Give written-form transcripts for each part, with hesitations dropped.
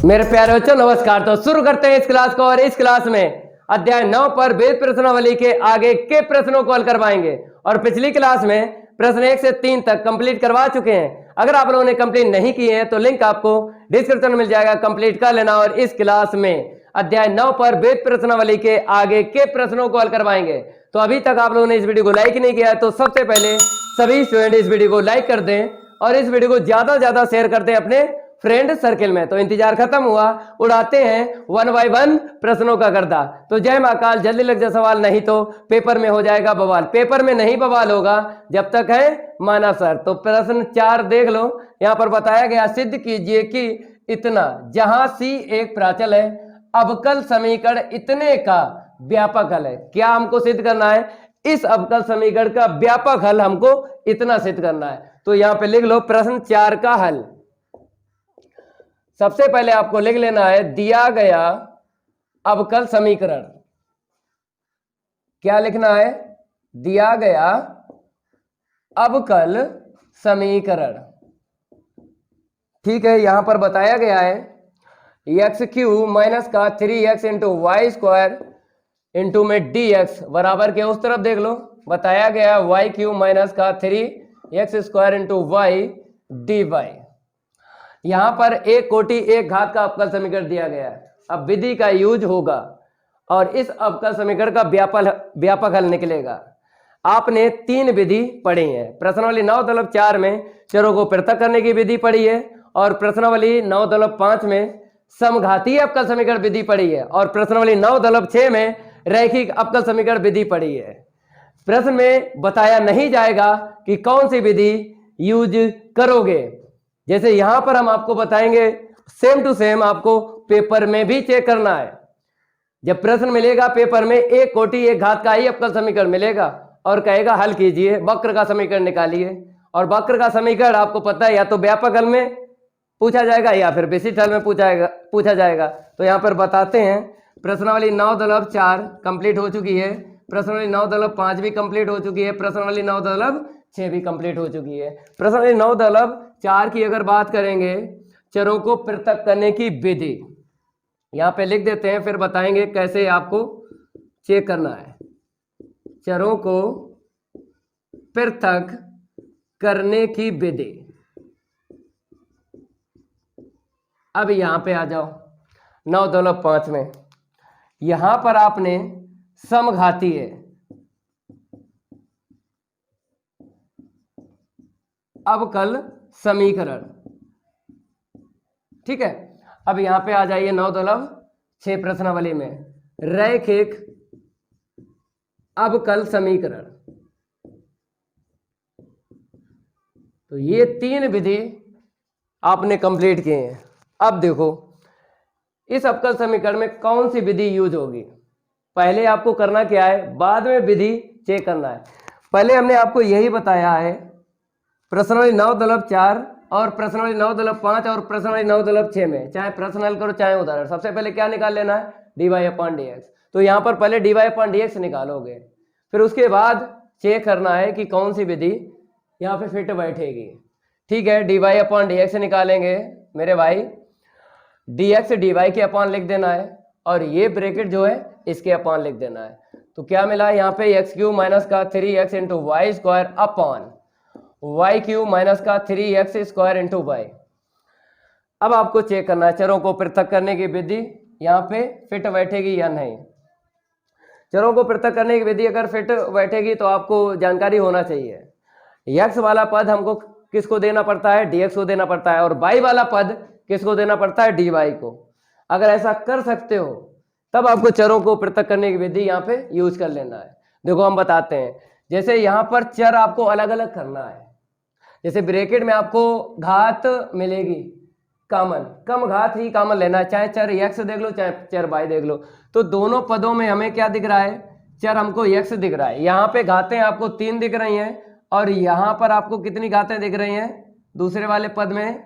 मेरे प्यारे बच्चों नमस्कार। तो शुरू करते हैं इस क्लास को और इस क्लास में अध्याय 9 पर वेद प्रश्नावली के आगे के प्रश्नों को हल करवाएंगे। और पिछली क्लास में प्रश्न 1 से 3 तक कंप्लीट करवा चुके हैं। अगर आप लोगों ने कंप्लीट नहीं किए हैं तो लिंक आपको डिस्क्रिप्शन में मिल जाएगा, कंप्लीट कर लेना। और इस क्लास में अध्याय 9 पर वेद प्रश्नावली के आगे के प्रश्नों को हल करवाएंगे। तो अभी तक आप लोगों ने इस वीडियो को लाइक नहीं किया है तो सबसे पहले सभी स्टूडेंट इस वीडियो को लाइक कर दें और इस वीडियो को ज्यादा से ज्यादा शेयर कर दें अपने फ्रेंड सर्किल में। तो इंतजार खत्म हुआ, उड़ाते हैं 1 बाय 1 प्रश्नों का गर्दा। तो जय महाकाल, जल्दी लग जाए सवाल, नहीं तो पेपर में हो जाएगा बवाल। पेपर में नहीं बवाल होगा जब तक है माना सर। तो प्रश्न 4 देख लो, यहां पर बताया गया सिद्ध कीजिए कि इतना, जहां सी एक प्राचल है, अवकल समीकरण इतने का व्यापक हल है। क्या हमको सिद्ध करना है? इस अवकल समीकरण का व्यापक हल हमको इतना सिद्ध करना है। तो यहां पे लिख लो प्रश्न 4 का हल। सबसे पहले आपको लिख लेना है दिया गया अवकल समीकरण। क्या लिखना है? दिया गया अवकल समीकरण। ठीक है, यहां पर बताया गया है एक्स क्यू माइनस का 3x into y square into में dx बराबर के उस तरफ देख लो, बताया गया वाई क्यू माइनस का 3x square into Y dy। यहां पर एक कोटि एक घात का अवकल समीकरण दिया गया है। अब विधि का यूज होगा और इस अवकल समीकरण का व्यापक हल निकलेगा। आपने 3 विधि पढ़ी है। प्रश्नावली 9.4 में चरों को पृथक करने की विधि पढ़ी है और प्रश्नावली 9.5 में समघातीय अवकल समीकरण विधि पढ़ी है और प्रश्नावली 9.6 में रैखिक अवकल समीकरण विधि पढ़ी है। प्रश्न में बताया नहीं जाएगा कि कौन सी विधि यूज करोगे। जैसे यहां पर हम आपको बताएंगे, सेम टू सेम आपको पेपर में भी चेक करना है। जब प्रश्न मिलेगा पेपर में, एक कोटि एक घात का ही अवकल समीकरण मिलेगा और कहेगा हल कीजिए, वक्र का समीकरण निकालिए। और वक्र का समीकरण आपको पता है या तो व्यापक हल में पूछा जाएगा या फिर विशिष्ट हल में पूछा जाएगा। तो यहां पर बताते हैं प्रश्नावली 9.4 कंप्लीट हो चुकी है, प्रश्नावली 9.5 भी कंप्लीट हो चुकी है, प्रश्नावली 9.6 भी कंप्लीट हो चुकी है। प्रश्नावली 9.4 की अगर बात करेंगे, चरों को पृथक करने की विधि यहां पे लिख देते हैं, फिर बताएंगे कैसे आपको चेक करना है। चरों को पृथक करने की विधि। अब यहां पे आ जाओ 9.5 में, यहां पर आपने समघातीय अवकल समीकरण, ठीक है। अब यहां पे आ जाइए 9.6 प्रश्नावली में रैखिक अवकल समीकरण। तो ये 3 विधि आपने कंप्लीट किए हैं। अब देखो इस अवकल समीकरण में कौन सी विधि यूज होगी। पहले आपको करना क्या है, बाद में विधि चेक करना है। पहले हमने आपको यही बताया है प्रश्नावली 9.4 और प्रश्नावली 9.5 और प्रश्नावली 9.6 में, चाहे प्रश्न हल करो चाहे उदाहरण, सबसे पहले क्या निकाल लेना है, dy/dx। तो यहां पर पहले dy/dx निकालोगे, फिर उसके बाद चेक करना है कि कौन सी विधि यहां पे फिट बैठेगी। ठीक है, dy/dx निकालेंगे मेरे भाई, dx dy के अपान लिख देना है और ये ब्रैकेट जो है इसके अपान लिख देना है। तो क्या मिला यहाँ पे एक्स क्यू माइनस का 3x into y square upon y cube minus का 3x स्क्वायर इंटू वाई। अब आपको चेक करना है चरों को पृथक करने की विधि यहाँ पे फिट बैठेगी या नहीं। चरों को पृथक करने की विधि अगर फिट बैठेगी तो आपको जानकारी होना चाहिए, x वाला पद हमको किसको देना पड़ता है, dx को देना पड़ता है, और y वाला पद किसको देना पड़ता है, dy को। अगर ऐसा कर सकते हो तब आपको चरों को पृथक करने की विधि यहाँ पे यूज कर लेना है। देखो हम बताते हैं, जैसे यहाँ पर चर आपको अलग अलग करना है। जैसे ब्रैकेट में आपको घात मिलेगी कॉमन, कम घात ही कॉमन लेना है, चाहे चर x देख लो चाहे चर y देख लो। तो दोनों पदों में हमें क्या दिख रहा है, चर हमको x दिख रहा है। यहाँ पे घातें आपको 3 दिख रही हैं और यहाँ पर आपको कितनी घातें दिख रही हैं, दूसरे वाले पद में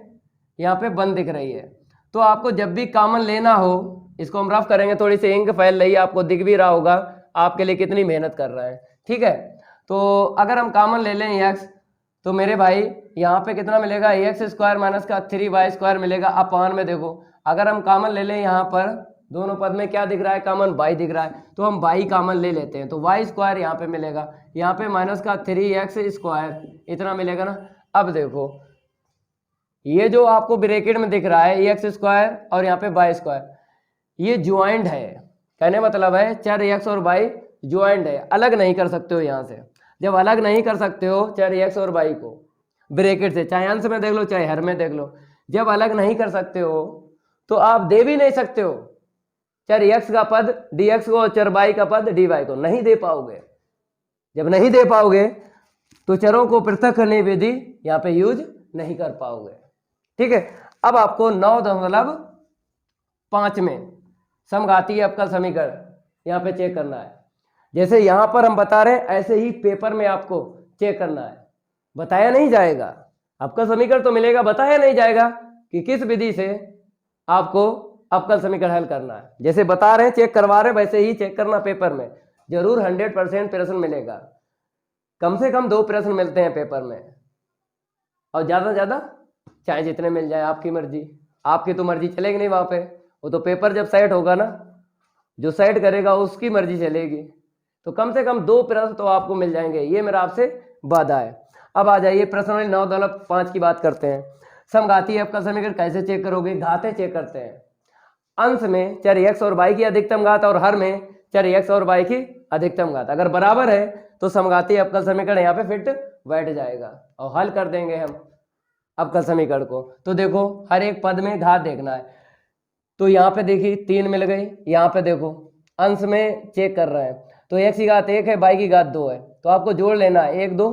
यहाँ पे 1 दिख रही है। तो आपको जब भी कॉमन लेना हो, इसको हम रफ करेंगे, थोड़ी सी इंक फैल रही है, आपको दिख भी रहा होगा आपके लिए कितनी मेहनत कर रहा है। ठीक है, तो अगर हम कॉमन ले लें x, तो मेरे भाई यहाँ पे कितना मिलेगा, एक्स स्क्वायर माइनस का 3y स्क्वायर मिलेगा अपान में, देखो अगर हम कॉमन ले लें यहाँ पर दोनों पद में क्या दिख रहा है, कॉमन y दिख रहा है, तो हम y कॉमन ले लेते हैं, तो वाई स्क्वायर यहाँ पे मिलेगा, यहाँ पे माइनस का 3x स्क्वायर इतना मिलेगा ना। अब देखो ये जो आपको ब्रैकेट में दिख रहा है एक्स स्क्वायर और यहाँ पे वाई स्क्वायर, ये ज्वाइंट है, कहने मतलब है चर एक्स और वाई ज्वाइंट है, अलग नहीं कर सकते हो। यहाँ से जब अलग नहीं कर सकते हो चर एक्स और वाई को ब्रैकेट से, चाहे अंश में देख लो चाहे हर में देख लो, जब अलग नहीं कर सकते हो तो आप दे भी नहीं सकते हो चर एक्स का पद dx को और चर y का पद dy को, नहीं दे पाओगे। जब नहीं दे पाओगे तो चरों को पृथक करने विधि यहाँ पे यूज नहीं कर पाओगे। ठीक है, अब आपको 9.5 में समघातीय अवकल समीकरण यहाँ पे चेक करना है। जैसे यहाँ पर हम बता रहे हैं ऐसे ही पेपर में आपको चेक करना है, बताया नहीं जाएगा। अवकल समीकरण तो मिलेगा, बताया नहीं जाएगा कि किस विधि से आपको अवकल समीकरण हल करना है। जैसे बता रहे हैं चेक करवा रहे हैं वैसे ही चेक करना पेपर में, जरूर 100% प्रश्न मिलेगा। कम से कम 2 प्रश्न मिलते हैं पेपर में, और ज़्यादा से ज़्यादा चाहे जितने मिल जाए, आपकी मर्जी। आपकी तो मर्जी चलेगी नहीं वहाँ पे, वो तो पेपर जब सेट होगा ना, जो सेट करेगा उसकी मर्जी चलेगी। तो कम से कम 2 प्रश्न तो आपको मिल जाएंगे, ये मेरा आपसे वादा है। अब आ जाइए प्रश्न 9.5 की बात करते हैं। समघातीय अवकल समीकरण कैसे चेक करोगे, घातें चेक करते हैं। अंश में चर x और y की अधिकतम घात और हर में चर x और y की अधिकतम घात अगर बराबर है तो समघातीय अवकल समीकरण यहाँ पे फिट बैठ जाएगा और हल कर देंगे हम अवकल समीकरण को। तो देखो हर एक पद में घात देखना है, तो यहाँ पे देखिए 3 मिल गई, यहाँ पे देखो अंश में चेक कर रहे हैं तो x की घात 1 है, y की घात 2 है, तो आपको जोड़ लेना है 1 2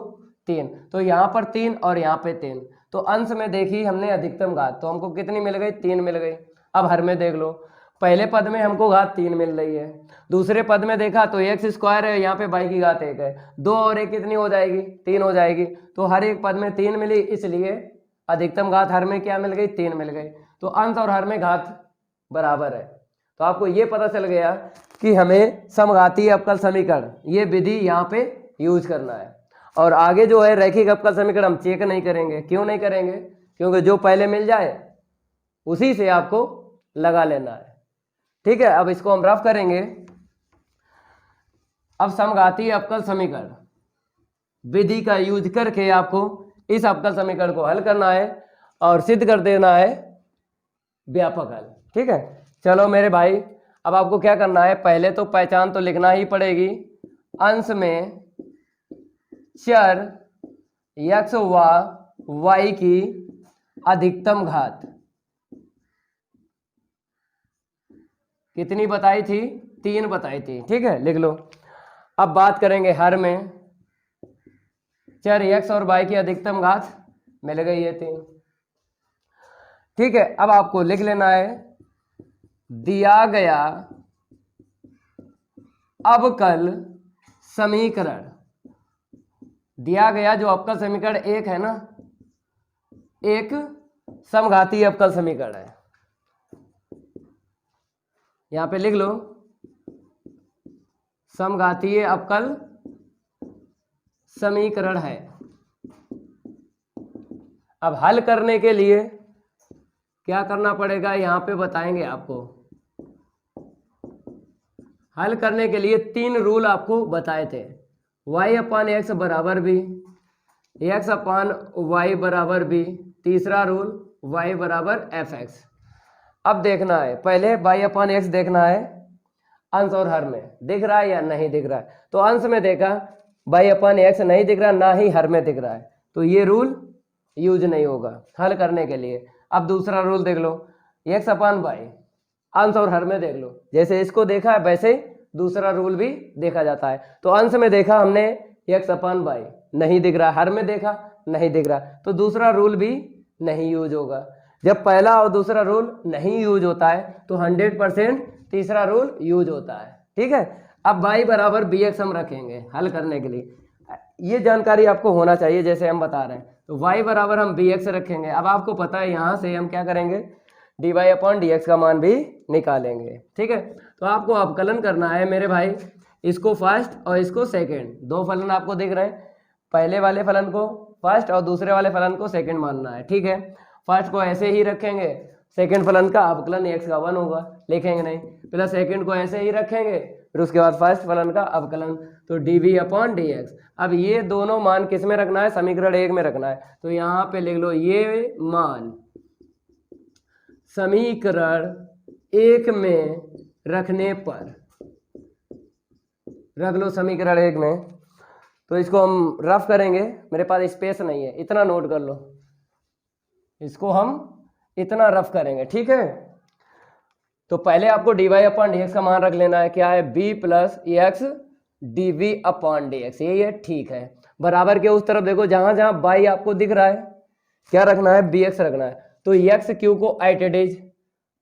3, तो यहाँ पर 3 और यहाँ पे 3, तो अंश में देखी हमने अधिकतम घात, तो हमको कितनी मिल गई, 3 मिल गई। अब हर में देख लो, पहले पद में हमको घात 3 मिल रही है, दूसरे पद में देखा तो x स्क्वायर है, यहाँ पे y की घात 1 है, 2 और 1 कितनी हो जाएगी, 3 हो जाएगी। तो हर एक पद में 3 मिली, इसलिए अधिकतम घात हर में क्या मिल गई, 3 मिल गई। तो अंश और हर में घात बराबर है, तो आपको ये पता चल गया कि हमें समघातीय अवकल समीकरण ये विधि यहाँ पे यूज करना है। और आगे जो है रैखिक अवकल समीकरण हम चेक नहीं करेंगे। क्यों नहीं करेंगे, क्योंकि जो पहले मिल जाए उसी से आपको लगा लेना है। ठीक है, अब इसको हम रफ करेंगे। अब समघातीय अवकल समीकरण विधि का यूज करके आपको इस अवकल समीकरण को हल करना है और सिद्ध कर देना है व्यापक हल। ठीक है, चलो मेरे भाई, अब आपको क्या करना है, पहले तो पहचान तो लिखना ही पड़ेगी। अंश में चर x व y की अधिकतम घात कितनी बताई थी, 3 बताई थी। ठीक है, लिख लो। अब बात करेंगे हर में, चर x और y की अधिकतम घात मिल गई है 3। ठीक है, अब आपको लिख लेना है दिया गया अवकल समीकरण, दिया गया जो अवकल समीकरण एक है ना, एक समघातीय अवकल समीकरण है। यहां पे लिख लो समघातीय अवकल समीकरण है। अब हल करने के लिए क्या करना पड़ेगा, यहां पे बताएंगे आपको। हल करने के लिए 3 रूल आपको बताए थे, y/x बराबर b, x/y बराबर b, तीसरा रूल y बराबर fx। अब देखना है, पहले y/x देखना है अंश और हर में, दिख रहा है या नहीं दिख रहा है। तो अंश में देखा y/x नहीं दिख रहा, ना ही हर में दिख रहा है, तो ये रूल यूज नहीं होगा हल करने के लिए। अब दूसरा रूल देख लो, x/y अंश और हर में देख लो, जैसे इसको देखा है वैसे दूसरा रूल भी देखा जाता है। तो अंश में देखा हमने x/y नहीं दिख रहा, हर में देखा नहीं दिख रहा, तो दूसरा रूल भी नहीं यूज होगा। जब पहला और दूसरा रूल नहीं यूज होता है तो 100% तीसरा रूल यूज होता है। ठीक है, अब y बराबर bx हम रखेंगे हल करने के लिए, ये जानकारी आपको होना चाहिए जैसे हम बता रहे हैं। तो y बराबर हम bx रखेंगे। अब आपको पता है यहाँ से हम क्या करेंगे, dy/dx का मान भी निकालेंगे। ठीक है, तो आपको अवकलन करना है मेरे भाई, इसको फर्स्ट और इसको सेकंड, 2 फलन आपको दिख रहे हैं, पहले वाले फलन को फर्स्ट और दूसरे वाले फलन को सेकंड मानना है। ठीक है, फर्स्ट को ऐसे ही रखेंगे, सेकंड फलन का अवकलन x का 1 होगा, लिखेंगे नहीं, प्लस सेकंड को ऐसे ही रखेंगे, फिर उसके बाद फर्स्ट फलन का अवकलन, तो dv अपॉन dx। अब ये दोनों मान किस में रखना है, समीकरण 1 में रखना है, तो यहाँ पे लिख लो ये मान समीकरण 1 में रखने पर, रख लो समीकरण 1 में। तो इसको हम रफ करेंगे, मेरे पास स्पेस नहीं है, इतना नोट कर लो, इसको हम इतना रफ करेंगे, ठीक है। तो पहले आपको dy अपॉन dx का मान रख लेना है, क्या है, b plus x dv upon dx, यही है, ठीक है। बराबर के उस तरफ देखो, जहां जहां y आपको दिख रहा है क्या रखना है, bx रखना है, तो एक्स क्यू को आइटेडेज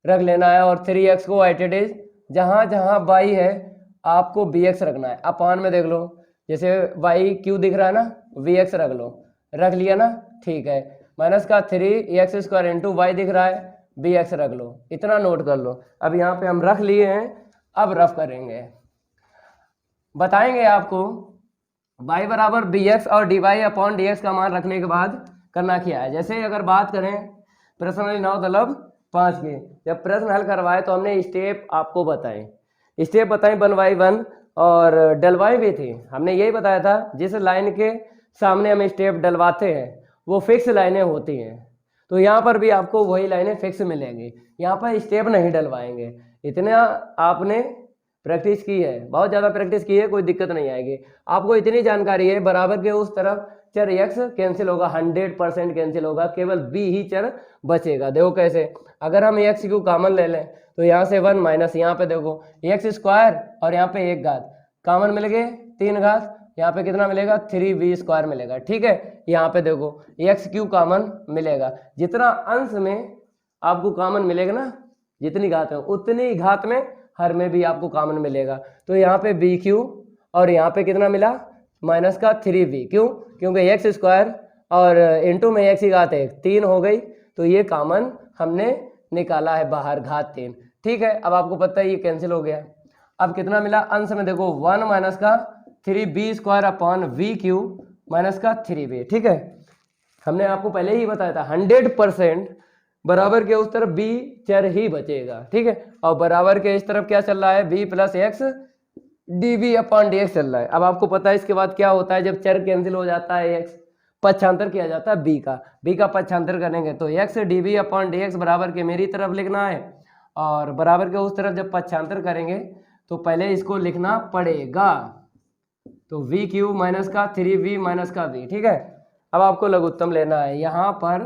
रख लेना है और 3x को आइटेडेज, जहां जहां y है आपको bx रखना है। अपान में देख लो, जैसे y क्यू दिख रहा है ना, vx रख लो, रख लिया ना, ठीक है। माइनस का 3x² इंटू वाई दिख रहा है, bx रख लो, इतना नोट कर लो। अब यहाँ पे हम रख लिए हैं, अब रफ करेंगे, बताएंगे आपको y बराबर bx और dy अपॉन dx का मान रखने के बाद करना क्या है। जैसे अगर बात करें प्रश्न 9-5 की, जब प्रश्न हल करवाए तो हमने स्टेप आपको बताए, स्टेप बताए 1/1 और डलवाई भी थी। हमने यही बताया था जिस लाइन के सामने हम स्टेप डलवाते हैं वो फिक्स लाइनें होती हैं, तो यहाँ पर भी आपको वही लाइनें फिक्स मिलेंगी, यहाँ पर स्टेप नहीं डलवाएंगे। इतना आपने प्रैक्टिस की है, बहुत ज़्यादा प्रैक्टिस की है, कोई दिक्कत नहीं आएगी। आपको इतनी जानकारी है, बराबर के उस तरफ चर x कैंसिल होगा, 100% कैंसिल होगा, केवल b ही चर बचेगा। देखो कैसे, अगर हम x क्यू कॉमन ले लें तो यहाँ से 1 माइनस, यहाँ पे देखो x² और यहाँ पे 1 घात कॉमन मिल गए, 3 घात, यहाँ पे कितना मिलेगा, 3v² मिलेगा, ठीक है। यहाँ पे देखो x क्यू कॉमन मिलेगा, जितना अंश में आपको कॉमन मिलेगा ना, जितनी घात में उतनी घात में हर में भी आपको कॉमन मिलेगा। तो यहाँ पे bq और यहाँ पे कितना मिला, माइनस का 3v, क्यों, क्योंकि x² और इंटू में x की घात 1, 3 हो गई, तो ये कॉमन हमने निकाला है बाहर, घात 3, ठीक है। अब आपको पता है ये कैंसिल हो गया। अब कितना मिला अंश में, देखो 1 माइनस का 3b² अपॉन vq माइनस का 3v, ठीक है। हमने आपको पहले ही बताया था 100% बराबर के उस तरफ b चर ही बचेगा, ठीक है। और बराबर के इस तरफ क्या चल रहा है, b plus x dv upon dx चल रहा है। अब आपको पता है इसके बाद क्या होता है, जब चर कैंसिल हो जाता है x पक्षांतर किया जाता है b का पक्षांतर करेंगे तो x dv अपॉन dx बराबर के मेरी तरफ लिखना है, और बराबर के उस तरफ जब पक्षांतर करेंगे तो पहले इसको लिखना पड़ेगा, तो v क्यू माइनस का 3v माइनस का v, ठीक है। अब आपको लघुत्तम लेना है, यहाँ पर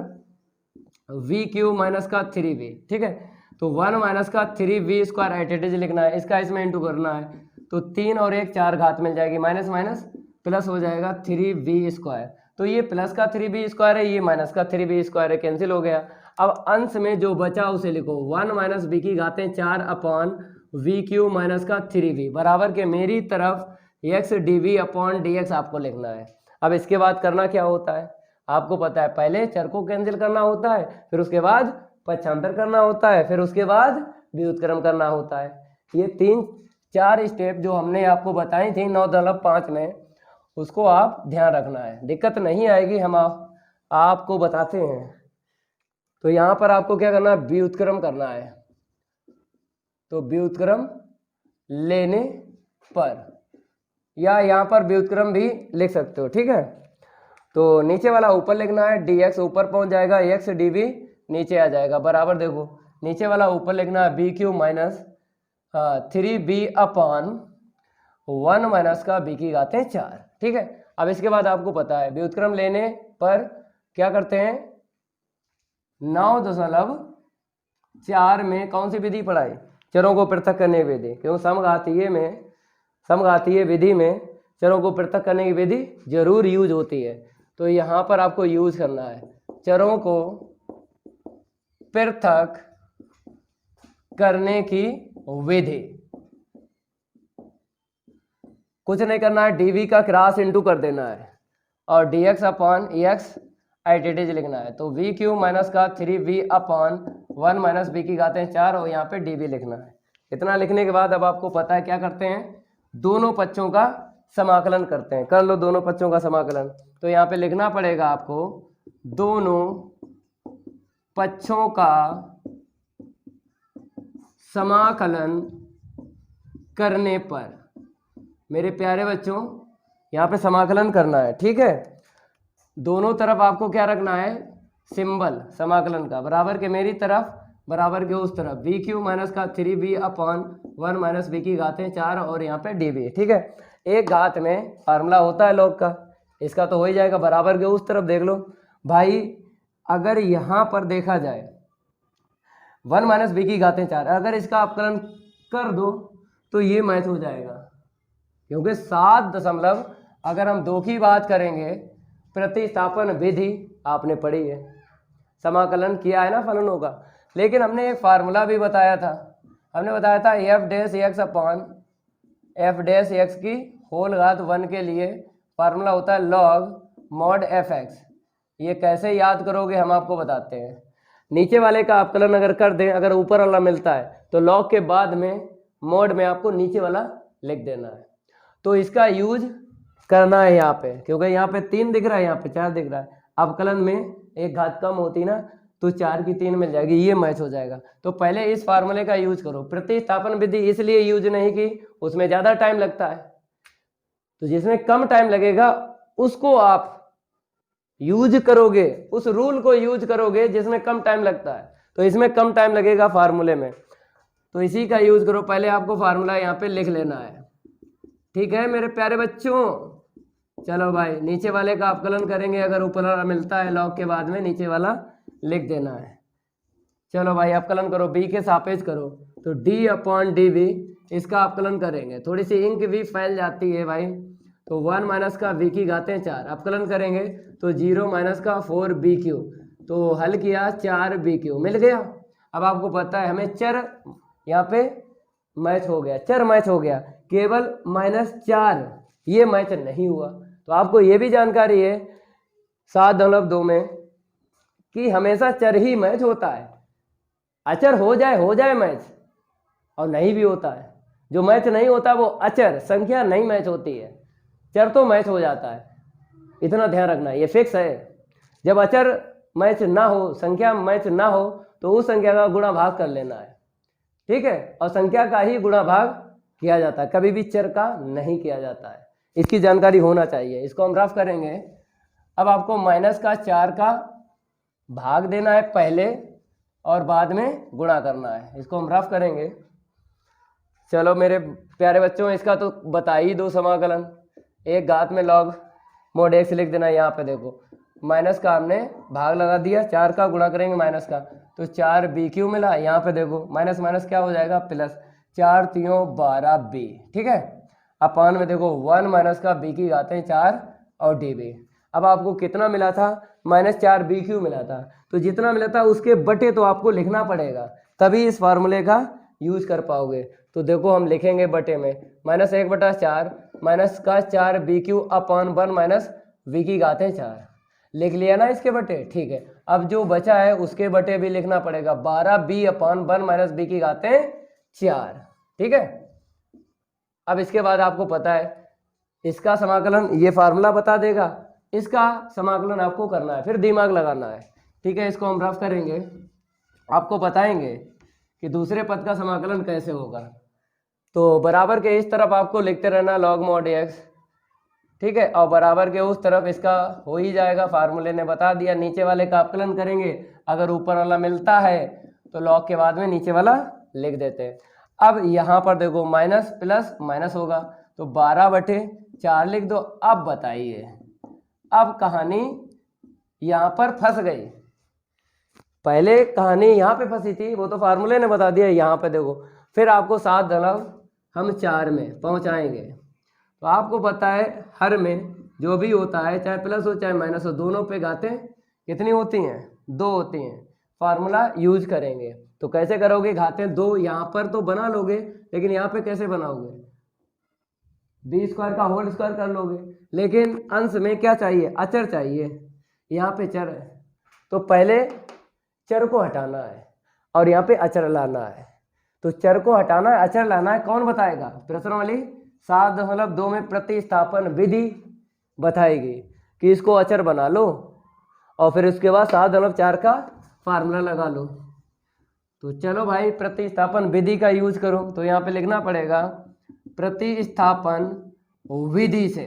v क्यू माइनस का 3v, ठीक है, तो 1 माइनस का 3v² आइटेडेज लिखना है, इसका इसमें इंटू करना है, तो 3 और 1 4 घात मिल जाएगी, माइनस माइनस प्लस हो जाएगा 3v², तो ये प्लस का 3v² है, ये माइनस का 3v² है, कैंसिल हो गया। अब अंश में जो बचा उसे लिखो, 1 माइनस b की घातें 4 अपॉन v क्यू माइनस का 3v बराबर के मेरी तरफ x dv अपॉन dx आपको लिखना है। अब इसके बाद करना क्या होता है, आपको पता है, पहले चर को कैंसिल करना होता है, फिर उसके बाद पक्षांतर करना होता है, फिर उसके बाद व्युत्क्रम करना होता है। ये 3-4 स्टेप जो हमने आपको बताई थी 9-5 में, उसको आप ध्यान रखना है, दिक्कत नहीं आएगी, हम आपको बताते हैं। तो यहाँ पर आपको क्या करना है, व्युत्क्रम करना है, तो व्युत्क्रम लेने पर, या यहाँ पर व्युत्क्रम भी लिख सकते हो, ठीक है। तो नीचे वाला ऊपर लिखना है, dx ऊपर पहुंच जाएगा, x dv नीचे आ जाएगा, बराबर देखो नीचे वाला ऊपर लिखना है b Q minus 3b upon 1 minus का b की घातें 4, ठीक है। अब इसके बाद आपको पता है व्युत्क्रम लेने पर क्या करते हैं, 9.4 में कौन सी विधि पढ़ाई, चरों को पृथक करने की विधि, क्योंकि समघातीय विधि में चरों को पृथक करने की विधि जरूर यूज होती है, तो यहाँ पर आपको यूज करना है चरों को पृथक करने की विधि। कुछ नहीं करना है, dv का क्रॉस इंटू कर देना है और dx अपॉन x आइटेडेज लिखना है, तो v क्यू माइनस का 3v अपॉन 1 माइनस b की घातें 4 और यहाँ पे dv लिखना है। इतना लिखने के बाद अब आपको पता है क्या करते हैं, दोनों पक्षों का समाकलन करते हैं, कर लो दोनों पक्षों का समाकलन। तो यहाँ पे लिखना पड़ेगा आपको दोनों पक्षों का समाकलन करने पर, मेरे प्यारे बच्चों यहाँ पे समाकलन करना है, ठीक है। दोनों तरफ आपको क्या रखना है, सिंबल समाकलन का, बराबर के मेरी तरफ बराबर के उस तरफ, वी क्यू माइनस का 3b अपॉन 1 माइनस वी की घातें 4 और यहाँ पे dv, ठीक है। एक घात में फार्मूला होता है लॉग का, इसका तो हो ही जाएगा, बराबर के उस तरफ देख लो भाई। अगर यहाँ पर देखा जाए 1 माइनस वी की घातें 4, अगर इसका अपकलन कर दो तो ये मैच हो जाएगा, क्योंकि 7 अगर हम 2 की बात करेंगे, प्रतिस्थापन विधि आपने पढ़ी है, समाकलन किया है ना फलनों का। लेकिन हमने एक फार्मूला भी बताया था, हमने बताया था F dash x upon F dash x की होल घात 1 के लिए फार्मूला होता है लॉग मॉड एफ एक्स। ये कैसे याद करोगे हम आपको बताते हैं। नीचे वाले का अपकलन अगर कर दें, अगर ऊपर वाला मिलता है तो लॉग के बाद में मॉड में आपको नीचे वाला लिख देना है। तो इसका यूज करना है यहाँ पे, क्योंकि यहाँ पे 3 दिख रहा है, यहाँ पे 4 दिख रहा है। अपकलन में एक घात कम होती ना तो 4 की 3 मिल जाएगी, ये मैच हो जाएगा। तो पहले इस फार्मूले का यूज करो। प्रतिस्थापन विधि इसलिए यूज नहीं की, उसमें ज़्यादा टाइम लगता है, तो जिसमें कम टाइम लगेगा उसको आप यूज करोगे, उस रूल को यूज करोगे जिसमें कम टाइम लगता है। तो इसमें कम टाइम लगेगा फार्मूले में, तो इसी का यूज करो। पहले आपको फार्मूला यहाँ पे लिख लेना है, ठीक है मेरे प्यारे बच्चों। चलो भाई, नीचे वाले का अपकलन करेंगे, अगर ऊपर वाला मिलता है लॉग के बाद में नीचे वाला लिख देना है। चलो भाई अपकलन करो, b के सापेक्ष करो, तो d अपॉन dv, इसका अपकलन करेंगे। थोड़ी सी इंक भी फैल जाती है भाई, तो 1 माइनस का v की घातें 4, अपकलन करेंगे तो 0 माइनस का 4bq, तो हल किया 4bq मिल गया। अब आपको पता है हमें चर यहाँ पे मैच हो गया, चर मैच हो गया, केवल -4 ये मैच नहीं हुआ। तो आपको ये भी जानकारी है 7.2 में कि हमेशा चर ही मैच होता है, अचर हो जाए मैच, और नहीं भी होता है। जो मैच नहीं होता वो अचर संख्या नहीं मैच होती है, चर तो मैच हो जाता है, इतना ध्यान रखना, ये फिक्स है। जब अचर मैच ना हो, संख्या मैच ना हो, तो उस संख्या का गुणा भाग कर लेना है, ठीक है। और संख्या का ही गुणा भाग किया जाता है, कभी भी चर का नहीं किया जाता है, इसकी जानकारी होना चाहिए। इसको हम रफ करेंगे। अब आपको -4 का भाग देना है पहले और बाद में गुणा करना है, इसको हम रफ करेंगे। चलो मेरे प्यारे बच्चों, इसका तो बता ही दो समाकलन। एक घात में लॉग मॉड एक्स लिख देना है, यहाँ पे देखो माइनस का हमने भाग लगा दिया, 4 का गुणा करेंगे माइनस का, तो 4bq मिला। यहाँ पे देखो माइनस माइनस क्या हो जाएगा प्लस, 4 3 12b, ठीक है। अपान में देखो 1 माइनस का b की घातें 4 और db। अब आपको कितना मिला था, -4bq मिला था, तो जितना मिला था उसके बटे तो आपको लिखना पड़ेगा, तभी इस फार्मूले का यूज कर पाओगे। तो देखो हम लिखेंगे बटे में -1/4 माइनस का 4bq अपॉन 1 माइनस v की घातें 4, लिख लिया ना इसके बटे, ठीक है। अब जो बचा है उसके बटे भी लिखना पड़ेगा, 12b अपॉन 1 माइनस b की घातें 4, ठीक है। अब इसके बाद आपको पता है इसका समाकलन, ये फार्मूला बता देगा, इसका समाकलन आपको करना है, फिर दिमाग लगाना है, ठीक है। इसको हम रफ करेंगे, आपको बताएंगे कि दूसरे पद का समाकलन कैसे होगा। तो बराबर के इस तरफ आपको लिखते रहना लॉग मॉड एक्स, ठीक है, और बराबर के उस तरफ इसका हो ही जाएगा, फार्मूले ने बता दिया। नीचे वाले का अपकलन करेंगे, अगर ऊपर वाला मिलता है तो लॉग के बाद में नीचे वाला लिख देते हैं। अब यहाँ पर देखो माइनस प्लस माइनस होगा, तो 12/4 लिख दो। अब बताइए, अब कहानी यहाँ पर फंस गई, पहले कहानी यहाँ पे फंसी थी, वो तो फार्मूले ने बता दिया। यहाँ पे देखो फिर आपको 7.4 में पहुँचाएंगे, तो आपको पता है हर में जो भी होता है, चाहे प्लस हो चाहे माइनस हो, दोनों पे घातें कितनी होती हैं, 2 होती हैं। फार्मूला यूज करेंगे, तो कैसे करोगे, घातें 2 यहाँ पर तो बना लोगे, लेकिन यहाँ पे कैसे बनाओगे, b² का होल स्क्वायर कर लोगे, लेकिन अंश में क्या चाहिए, अचर चाहिए। यहाँ पे चर है, तो पहले चर को हटाना है और यहाँ पे अचर लाना है। तो चर को हटाना है, अचर लाना है, कौन बताएगा, प्रश्न वाली 7.2 में प्रतिस्थापन विधि बताएगी कि इसको अचर बना लो और फिर उसके बाद 7.4 का फार्मूला लगा लो। तो चलो भाई प्रतिस्थापन विधि का यूज करो, तो यहाँ पे लिखना पड़ेगा प्रतिस्थापन विधि से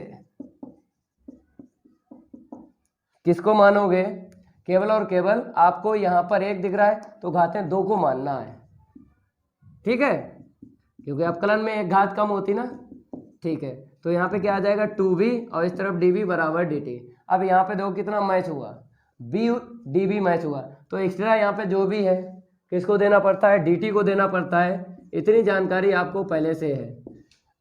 किसको मानोगे, केवल और केवल आपको यहाँ पर 1 दिख रहा है तो घातें 2 को मानना है, ठीक है, क्योंकि अवकलन में एक घात कम होती ना, ठीक है। तो यहाँ पे क्या आ जाएगा 2b और इस तरफ db बराबर dt। अब यहाँ पे देखो कितना मैच हुआ, b db मैच हुआ, तो एक्स्ट्रा यहाँ पे जो भी है किसको देना पड़ता है, dt को देना पड़ता है। इतनी जानकारी आपको पहले से है।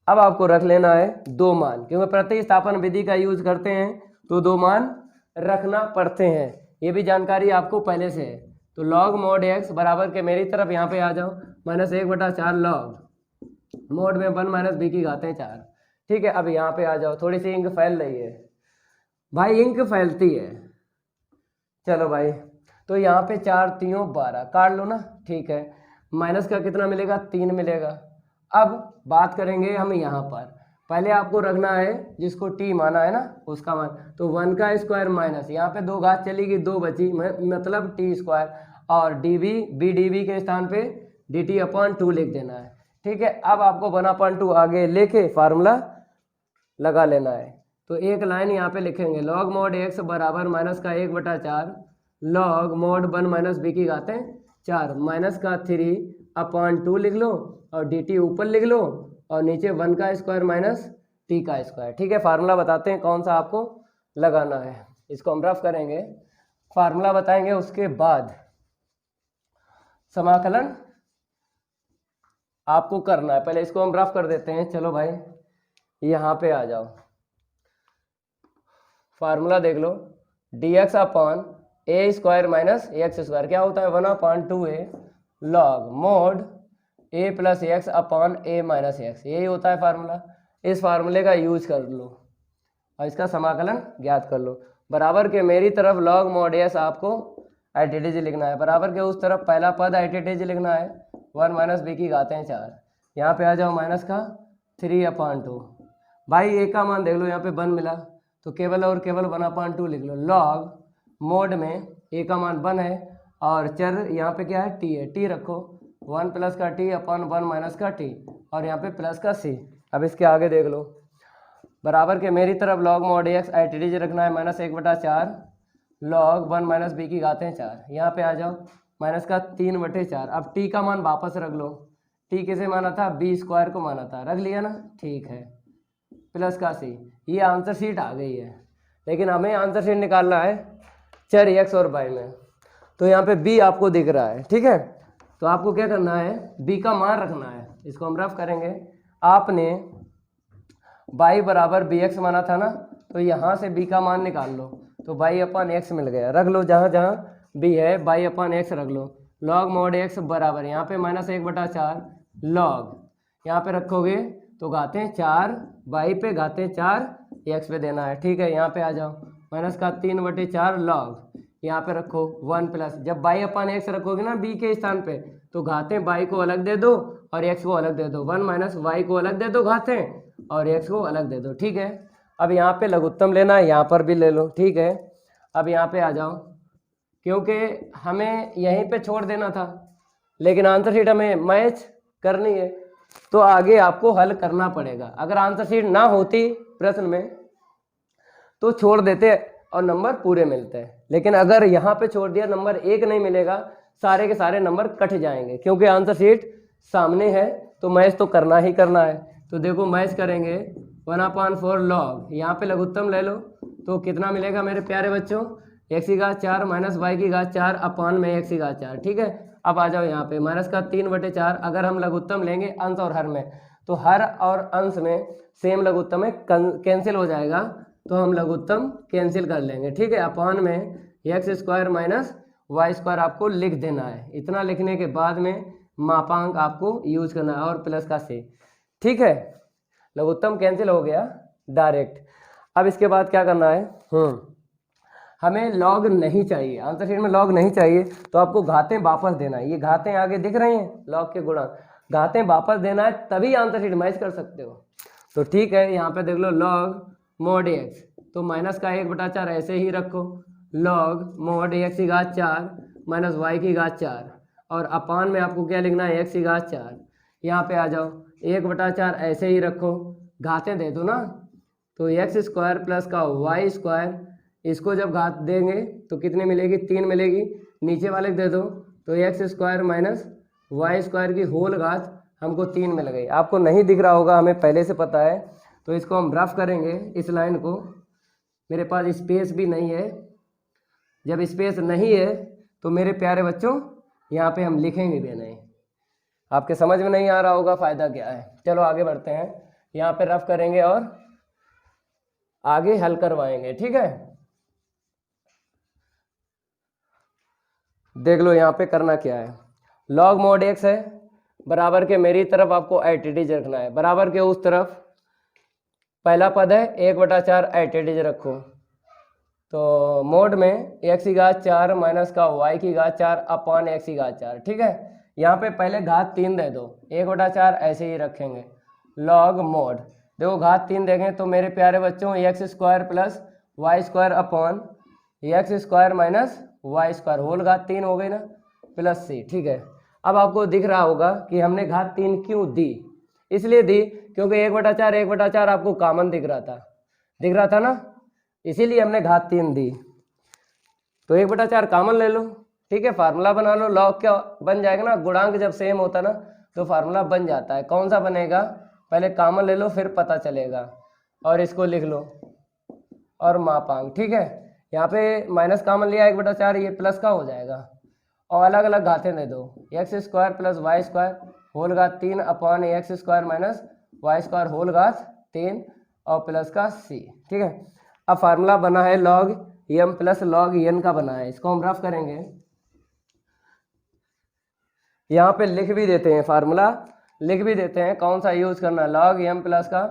अब आपको रख लेना है 2 मान, क्योंकि प्रतिस्थापन विधि का यूज करते हैं तो 2 मान रखना पड़ते हैं, ये भी जानकारी आपको पहले से है। तो log mod x बराबर के मेरी तरफ यहाँ पे आ जाओ -1/4 log mod में 1 - b की घातें 4, ठीक है। अब यहाँ पे आ जाओ, थोड़ी सी इंक फैल रही है भाई, इंक फैलती है। चलो भाई, तो यहाँ पे 4 3 12 काट लो ना, ठीक है। माइनस का कितना मिलेगा, 3 मिलेगा। अब बात करेंगे हम यहाँ पर, पहले आपको रखना है जिसको t माना है ना उसका मान, तो 1 का स्क्वायर माइनस यहाँ पे 2 घात चली गई, 2 बची, मतलब t², और db b db के स्थान पे dt/2 लिख देना है, ठीक है। अब आपको 1/2 आगे लेके फार्मूला लगा लेना है। तो एक लाइन यहाँ पे लिखेंगे log mod x बराबर -1/4 log mod 1 - b की घातें 4 माइनस का 3/2 लिख लो और dt ऊपर लिख लो और नीचे 1 का स्क्वायर माइनस t का स्क्वायर, ठीक है। फार्मूला बताते हैं कौन सा आपको लगाना है, इसको हम रफ करेंगे, फार्मूला बताएंगे, उसके बाद समाकलन आपको करना है। पहले इसको हम रफ कर देते हैं। चलो भाई यहाँ पे आ जाओ, फार्मूला देख लो, dx/a² माइनस x², क्या होता है 1/2a log mod a + x/a - x, यही होता है फार्मूला। इस फार्मूले का यूज कर लो और इसका समाकलन ज्ञात कर लो। बराबर के मेरी तरफ log mod s आपको ITT लिखना है, बराबर के उस तरफ पहला पद ITT लिखना है 1 - b की घातें 4। यहाँ पे आ जाओ माइनस का 3/2, भाई a का मान देख लो, यहाँ पे 1 मिला तो केवल और केवल 1/2 लिख लो। log मोड में a का मान 1 है और चर यहाँ पे क्या है, t है, t रखो, 1 + का t/1 - का t और यहाँ पे प्लस का c। अब इसके आगे देख लो, बराबर के मेरी तरफ log mod x ITT रखना है -1/4 log 1 - b की घातें 4। यहाँ पे आ जाओ माइनस का 3/4। अब t का मान वापस रख लो, t किसे माना था, b² को माना था, रख लिया ना, ठीक है, प्लस का c। ये आंसर शीट आ गई है, लेकिन हमें आंसर शीट निकालना है चर x और y में, तो यहाँ पे b आपको दिख रहा है, ठीक है। तो आपको क्या करना है, b का मान रखना है, इसको हम रफ करेंगे। आपने y बराबर bx माना था ना, तो यहाँ से b का मान निकाल लो, तो y/x मिल गया, रख लो जहाँ जहाँ b है y/x रख लो। log mod x बराबर यहाँ पे -1/4 log, यहाँ पे रखोगे तो घातें 4 y पे घातें 4 x पे देना है, ठीक है। यहाँ पे आ जाओ माइनस का 3/4 log, यहाँ पे रखो 1 प्लस, जब y/x रखोगे ना b के स्थान पे तो घातें y को अलग दे दो और x को अलग दे दो, 1 - y को अलग दे दो घातें और x को अलग दे दो, ठीक है। अब यहाँ पे लघुत्तम लेना है, यहाँ पर भी ले लो, ठीक है। अब यहाँ पे आ जाओ, क्योंकि हमें यहीं पे छोड़ देना था लेकिन आंसर शीट हमें मैच करनी है, तो आगे आपको हल करना पड़ेगा। अगर आंसर शीट ना होती प्रश्न में तो छोड़ देते और नंबर पूरे मिलते हैं, लेकिन अगर यहाँ पे छोड़ दिया नंबर 1 नहीं मिलेगा, सारे के सारे नंबर कट जाएंगे, क्योंकि आंसर शीट सामने है तो मैच तो करना ही करना है। तो देखो मैच करेंगे 1/4 log, यहाँ पे लघुत्तम ले लो तो कितना मिलेगा मेरे प्यारे बच्चों, x⁴ माइनस y⁴ अपान में x⁴, ठीक है। अब आ जाओ यहाँ पे माइनस का 3/4, अगर हम लघुत्तम लेंगे अंश और हर में, तो हर और अंश में सेम लघुत्तम में कैंसिल हो जाएगा, तो हम लघुत्तम कैंसिल कर लेंगे, ठीक है। अपान में x² माइनस y² आपको लिख देना है। इतना लिखने के बाद में मापांक आपको यूज करना है और प्लस का c, ठीक है। लघुत्तम कैंसिल हो गया डायरेक्ट। अब इसके बाद क्या करना है, हमें लॉग नहीं चाहिए, आंसर शीट में लॉग नहीं चाहिए, तो आपको घातें वापस देना है। ये घातें आगे दिख रही हैं, लॉग के गुणांक, घातें वापस देना है, तभी आंसर शीट मैच कर सकते हो। तो ठीक है, यहाँ पे देख लो log mod x, तो माइनस का 1/4 ऐसे ही रखो, log mod x⁴ minus y⁴, और अपान में आपको क्या लिखना है, एक्स की घात 4। यहाँ पे आ जाओ, 1/4 ऐसे ही रखो, घातें दे दो ना, तो एक्स स्क्वायर प्लस का वाई स्क्वायर, इसको जब घात देंगे तो कितनी मिलेगी, 3 मिलेगी। नीचे वाले दे दो तो x square minus Y square की होल घात हमको 3 मिल गई। आपको नहीं दिख रहा होगा, हमें पहले से पता है, तो इसको हम रफ करेंगे इस लाइन को। मेरे पास स्पेस भी नहीं है, जब स्पेस नहीं है तो मेरे प्यारे बच्चों यहाँ पे हम लिखेंगे भी नहीं। आपके समझ में नहीं आ रहा होगा, फ़ायदा क्या है। चलो आगे बढ़ते हैं, यहाँ पे रफ करेंगे और आगे हल करवाएंगे, ठीक है। देख लो यहाँ पे करना क्या है, लॉग मोड एक्स है, बराबर के मेरी तरफ आपको एटीटीज रखना है, बराबर के उस तरफ पहला पद है 1/4 एटीटीज रखो। तो मोड में एक्स की घात 4 माइनस का वाई की घात 4 अपान एक्स की घात 4, ठीक है। यहाँ पे पहले घात 3 दे दो, 1/4 ऐसे ही रखेंगे। लॉग मोड देखो घात 3 देखें तो मेरे प्यारे बच्चों x square plus Y square upon x square minus Y square whole घात 3 हो गई ना, प्लस सी, ठीक है। अब आपको दिख रहा होगा कि हमने घात 3 क्यों दी, इसलिए दी क्योंकि 1/4 आपको कॉमन दिख रहा था ना, इसीलिए हमने घात 3 दी। तो 1/4 कॉमन ले लो, ठीक है, फार्मूला बना लो। लॉग क्या बन जाएगा ना, गुणांक जब सेम होता ना तो फार्मूला बन जाता है। कौन सा बनेगा, पहले कॉमन ले लो फिर पता चलेगा, और इसको लिख लो और मापांक, ठीक है। यहाँ पे माइनस कॉमन लिया 1/4, ये प्लस का हो जाएगा, और अलग अलग घातें दे दो, x square plus Y square whole घात 3 upon x square minus Y square whole घात 3 और प्लस का सी, ठीक है। अब फार्मूला बना है log m plus log n का बना है, इसको हम रफ करेंगे। यहाँ पे लिख भी देते हैं, फार्मूला लिख भी देते हैं, कौन सा यूज करना है, लॉग एम प्लस का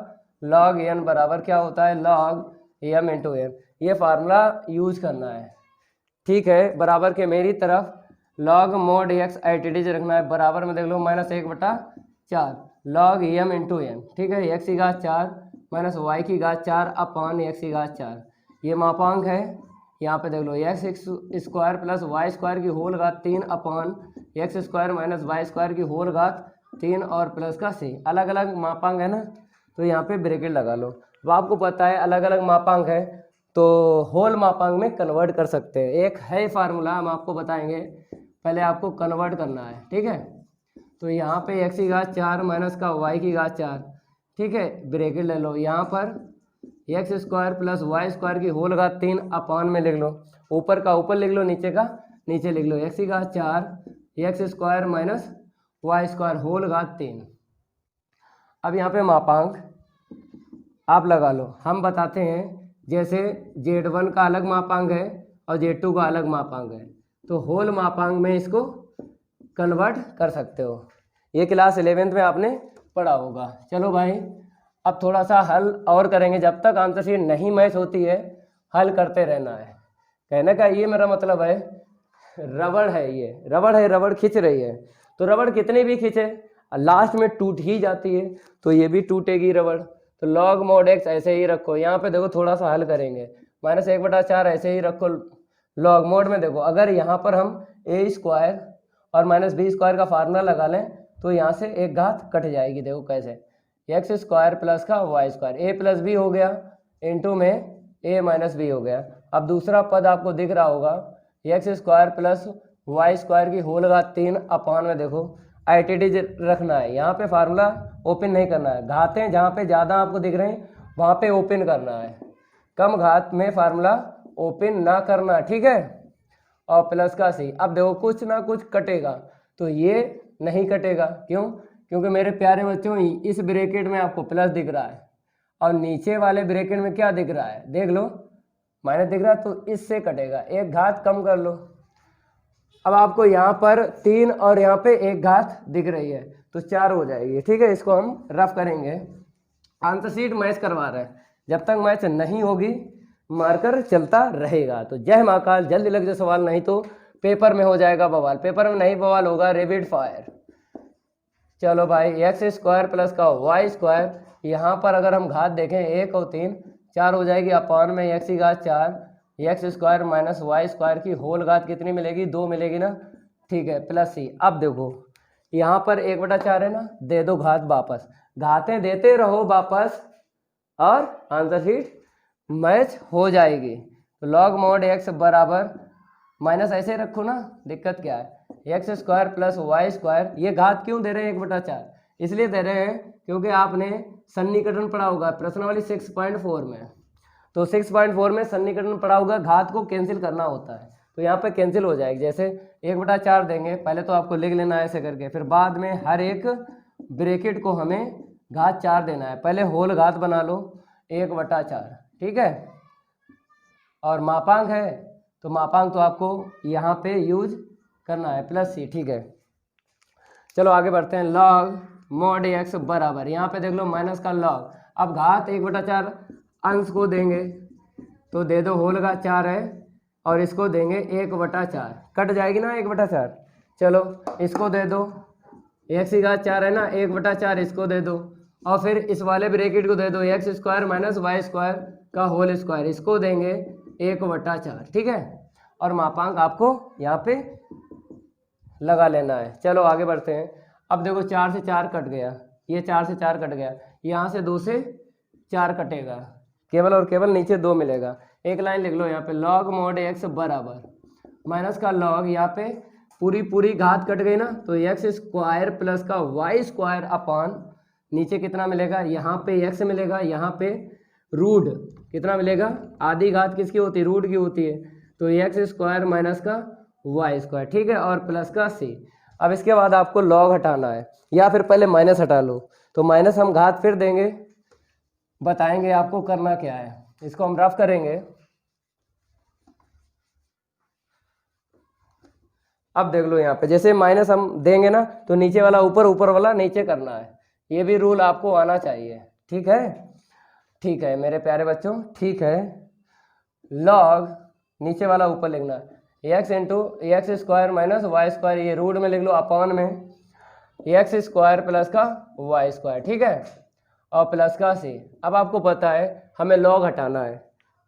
लॉग एन बराबर क्या होता है, लॉग एम इंटू एन, ये फार्मूला यूज करना है, ठीक है। बराबर के मेरी तरफ लॉग मोड एक्स एटीटीज रखना है, बराबर में देख लो minus 1/4 log M into N, ठीक है। एक्स की घात 4 माइनस वाई की घात 4 अपॉन एक्स की घात 4, ये मापांक है। यहाँ पे देख लो X square plus Y square की होल घात 3 upon x square minus Y square की होल घात 3 और प्लस का सी, अलग अलग मापांक है ना, तो यहाँ पे ब्रैकेट लगा लो। अब आपको पता है अलग अलग मापांक है तो होल मापांक में कन्वर्ट कर सकते हैं, एक है फार्मूला, हम आपको बताएंगे, पहले आपको कन्वर्ट करना है, ठीक है। तो यहाँ पे एक्स की घात 4 माइनस का वाई की घात 4, ठीक है, ब्रैकेट ले लो। यहाँ पर x square plus Y square की होल घात 3 अपॉन में लिख लो, ऊपर का ऊपर लिख लो, नीचे का नीचे लिख लो, एक्स की घात 4 x square minus Y square whole घात 3। अब यहाँ पे मापांक आप लगा लो, हम बताते हैं, जैसे Z1 का अलग मापांक है और Z2 का अलग मापांक है, तो होल मापांक में इसको कन्वर्ट कर सकते हो, ये क्लास 11th में आपने पढ़ा होगा। चलो भाई अब थोड़ा सा हल और करेंगे, जब तक आंसर शीट नहीं मैच होती है हल करते रहना है। कहने का ये मेरा मतलब है, रबड़ है, ये रबड़ है, रबड़ खींच रही है, तो रबड़ कितनी भी खींचे लास्ट में टूट ही जाती है, तो ये भी टूटेगी रबड़। तो लॉग मोड एक्स ऐसे ही रखो, यहाँ पे देखो थोड़ा सा हल करेंगे, माइनस 1/4 ऐसे ही रखो। लॉग मोड में देखो अगर यहाँ पर हम ए स्क्वायर और माइनस बी स्क्वायर का फार्मूला लगा लें तो यहाँ से एक घात कट जाएगी, देखो कैसे, एक्स स्क्वायर प्लस का वाई स्क्वायर, ए प्लस बी हो गया इंटू में ए माइनस बी हो गया। अब दूसरा पद आपको दिख रहा होगा, x square plus Y square की होल घात 3 अपॉन में देखो आईटीडी रखना है, यहाँ पे फार्मूला ओपन नहीं करना है, घातें जहाँ पे ज़्यादा आपको दिख रहे हैं वहाँ पे ओपन करना है, कम घात में फार्मूला ओपन ना करना, ठीक है। और प्लस का सी, अब देखो कुछ ना कुछ कटेगा, तो ये नहीं कटेगा, क्यों, क्योंकि मेरे प्यारे बच्चों इस ब्रैकेट में आपको प्लस दिख रहा है और नीचे वाले ब्रैकेट में क्या दिख रहा है, देख लो माइनस दिख रहा है, तो इससे कटेगा, एक घात कम कर लो। अब आपको यहाँ पर 3 और यहाँ पे एक घात दिख रही है तो 4 हो जाएगी, ठीक है। इसको हम रफ करेंगे, आंसर शीट मैच करवा रहे हैं, जब तक मैच नहीं होगी मार्कर चलता रहेगा। तो जय महाकाल, जल्दी लग जाए सवाल, नहीं तो पेपर में हो जाएगा बवाल, पेपर में नहीं बवाल होगा, रैपिड फायर। चलो भाई एक्स स्क्वायर प्लस का वाई स्क्वायर, यहाँ पर अगर हम घात देखें 1 और 3 4 हो जाएगी, अपॉन में एक्स की घात 4 x square minus Y square की होल घात कितनी मिलेगी, 2 मिलेगी ना, ठीक है, प्लस सी। अब देखो यहाँ पर 1/4 है ना, दे दो घात वापस, घातें देते रहो वापस और आंसर शीट मैच हो जाएगी। तो लॉग मॉड एक्स बराबर माइनस ऐसे रखो ना, दिक्कत क्या है, x square plus Y square. ये घात क्यों दे रहे हैं 1/4? इसलिए दे रहे हैं क्योंकि आपने सन्निकटन पढ़ा होगा प्रश्नावली 6.4 में। तो 6.4 में सन्निकटन पढ़ा होगा, घात को कैंसिल करना होता है, तो यहाँ पे कैंसिल हो जाएगी। जैसे 1/4 देंगे, पहले तो आपको लिख लेना है ऐसे करके, फिर बाद में हर एक ब्रैकेट को हमें घात 4 देना है। पहले होल घात बना लो 1/4, ठीक है। और मापांक है तो मापांक तो आपको यहाँ पे यूज करना है, प्लस सी, ठीक है। चलो आगे बढ़ते हैं। लॉग मॉड एक्स बराबर, यहाँ पे देख लो माइनस का लॉग। अब घात 1/4 अंश को देंगे तो दे दो होल घात 4 है, और इसको देंगे 1/4, कट जाएगी ना 1/4। चलो इसको दे दो, एक्स की घात 4 है ना, 1/4 इसको दे दो, और फिर इस वाले ब्रैकेट को दे दो x square minus Y square का होल स्क्वायर, इसको देंगे 1/4, ठीक है। और मापांक आपको यहाँ पे लगा लेना है। चलो आगे बढ़ते हैं। अब देखो 4 से 4 कट गया, ये 4 से 4 कट गया, यहाँ से 2 से 4 कटेगा, केवल और केवल नीचे 2 मिलेगा। एक लाइन लिख लो यहाँ पे, लॉग मॉड एक्स बराबर माइनस का लॉग, यहाँ पे पूरी घात कट गई ना, तो एक्स स्क्वायर प्लस का वाई स्क्वायर अपॉन नीचे कितना मिलेगा, यहाँ पे एक्स मिलेगा, यहाँ पे रूट कितना मिलेगा, आधी घात किसकी होती है, रूट की होती है, तो एक्स स्क्वायर माइनस का वाई स्क्वायर, ठीक है, और प्लस का सी। अब इसके बाद आपको लॉग हटाना है, या फिर पहले माइनस हटा लो, तो माइनस हम घात फिर देंगे, बताएंगे आपको करना क्या है। इसको हम रफ करेंगे। अब देख लो यहाँ पे जैसे माइनस हम देंगे ना, तो नीचे वाला ऊपर, ऊपर वाला नीचे करना है, ये भी रूल आपको आना चाहिए, ठीक है। ठीक है मेरे प्यारे बच्चों, ठीक है। लॉग नीचे वाला ऊपर लिखना है, x into x square minus Y square, ये रूट में लिख लो, अपॉन में एक्स स्क्वायर प्लस का वाई स्क्वायर, ठीक है, और प्लस का सी। अब आपको पता है हमें लॉग हटाना है,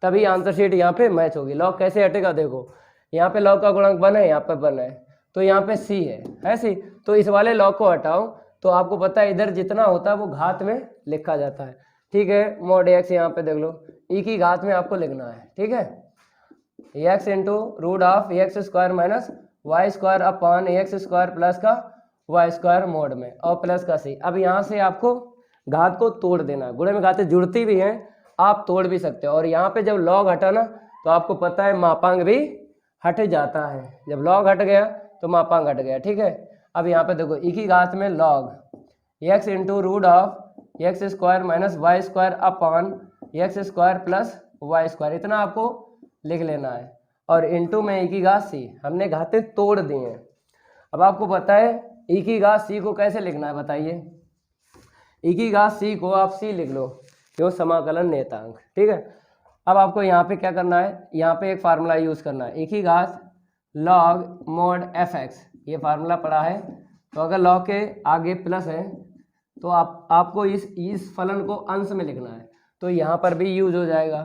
तभी आंसर शीट यहाँ पे मैच होगी। लॉग कैसे हटेगा, देखो यहाँ पे लॉग का गुणांक 1 है, यहाँ पे 1 है, तो यहाँ पे सी है सी, तो इस वाले लॉग को हटाओ, तो आपको पता है इधर जितना होता है वो घात में लिखा जाता है, ठीक है। मॉड एक्स यहाँ पे देख लो, ई की घात में आपको लिखना है, ठीक है, x into root of x square minus Y square upon x square plus का वाई स्क्वायर मोड में, और प्लस का सी। अब यहाँ से आपको घात को तोड़ देना, गुणे में घातें जुड़ती भी हैं, आप तोड़ भी सकते हो। और यहाँ पे जब लॉग हटा ना, तो आपको पता है मापांक भी हट जाता है, जब लॉग हट गया तो मापांक हट गया, ठीक है। अब यहाँ पे देखो ई की घात में log x into root of x square minus Y square upon x square plus Y square, इतना आपको लिख लेना है, और इंटू में ई की घात सी, हमने घातें तोड़ दी हैं। अब आपको पता है ई की घात सी को कैसे लिखना है, बताइए। ई की घात सी को आप सी लिख लो, क्यों, समाकलन नेतांक, ठीक है। अब आपको यहाँ पे क्या करना है, यहाँ पे एक फार्मूला यूज करना है, ई की घात लॉग मॉड एफ एक्स, ये फार्मूला पढ़ा है, तो अगर लॉग के आगे प्लस है तो आपको इस फलन को अंश में लिखना है, तो यहाँ पर भी यूज हो जाएगा,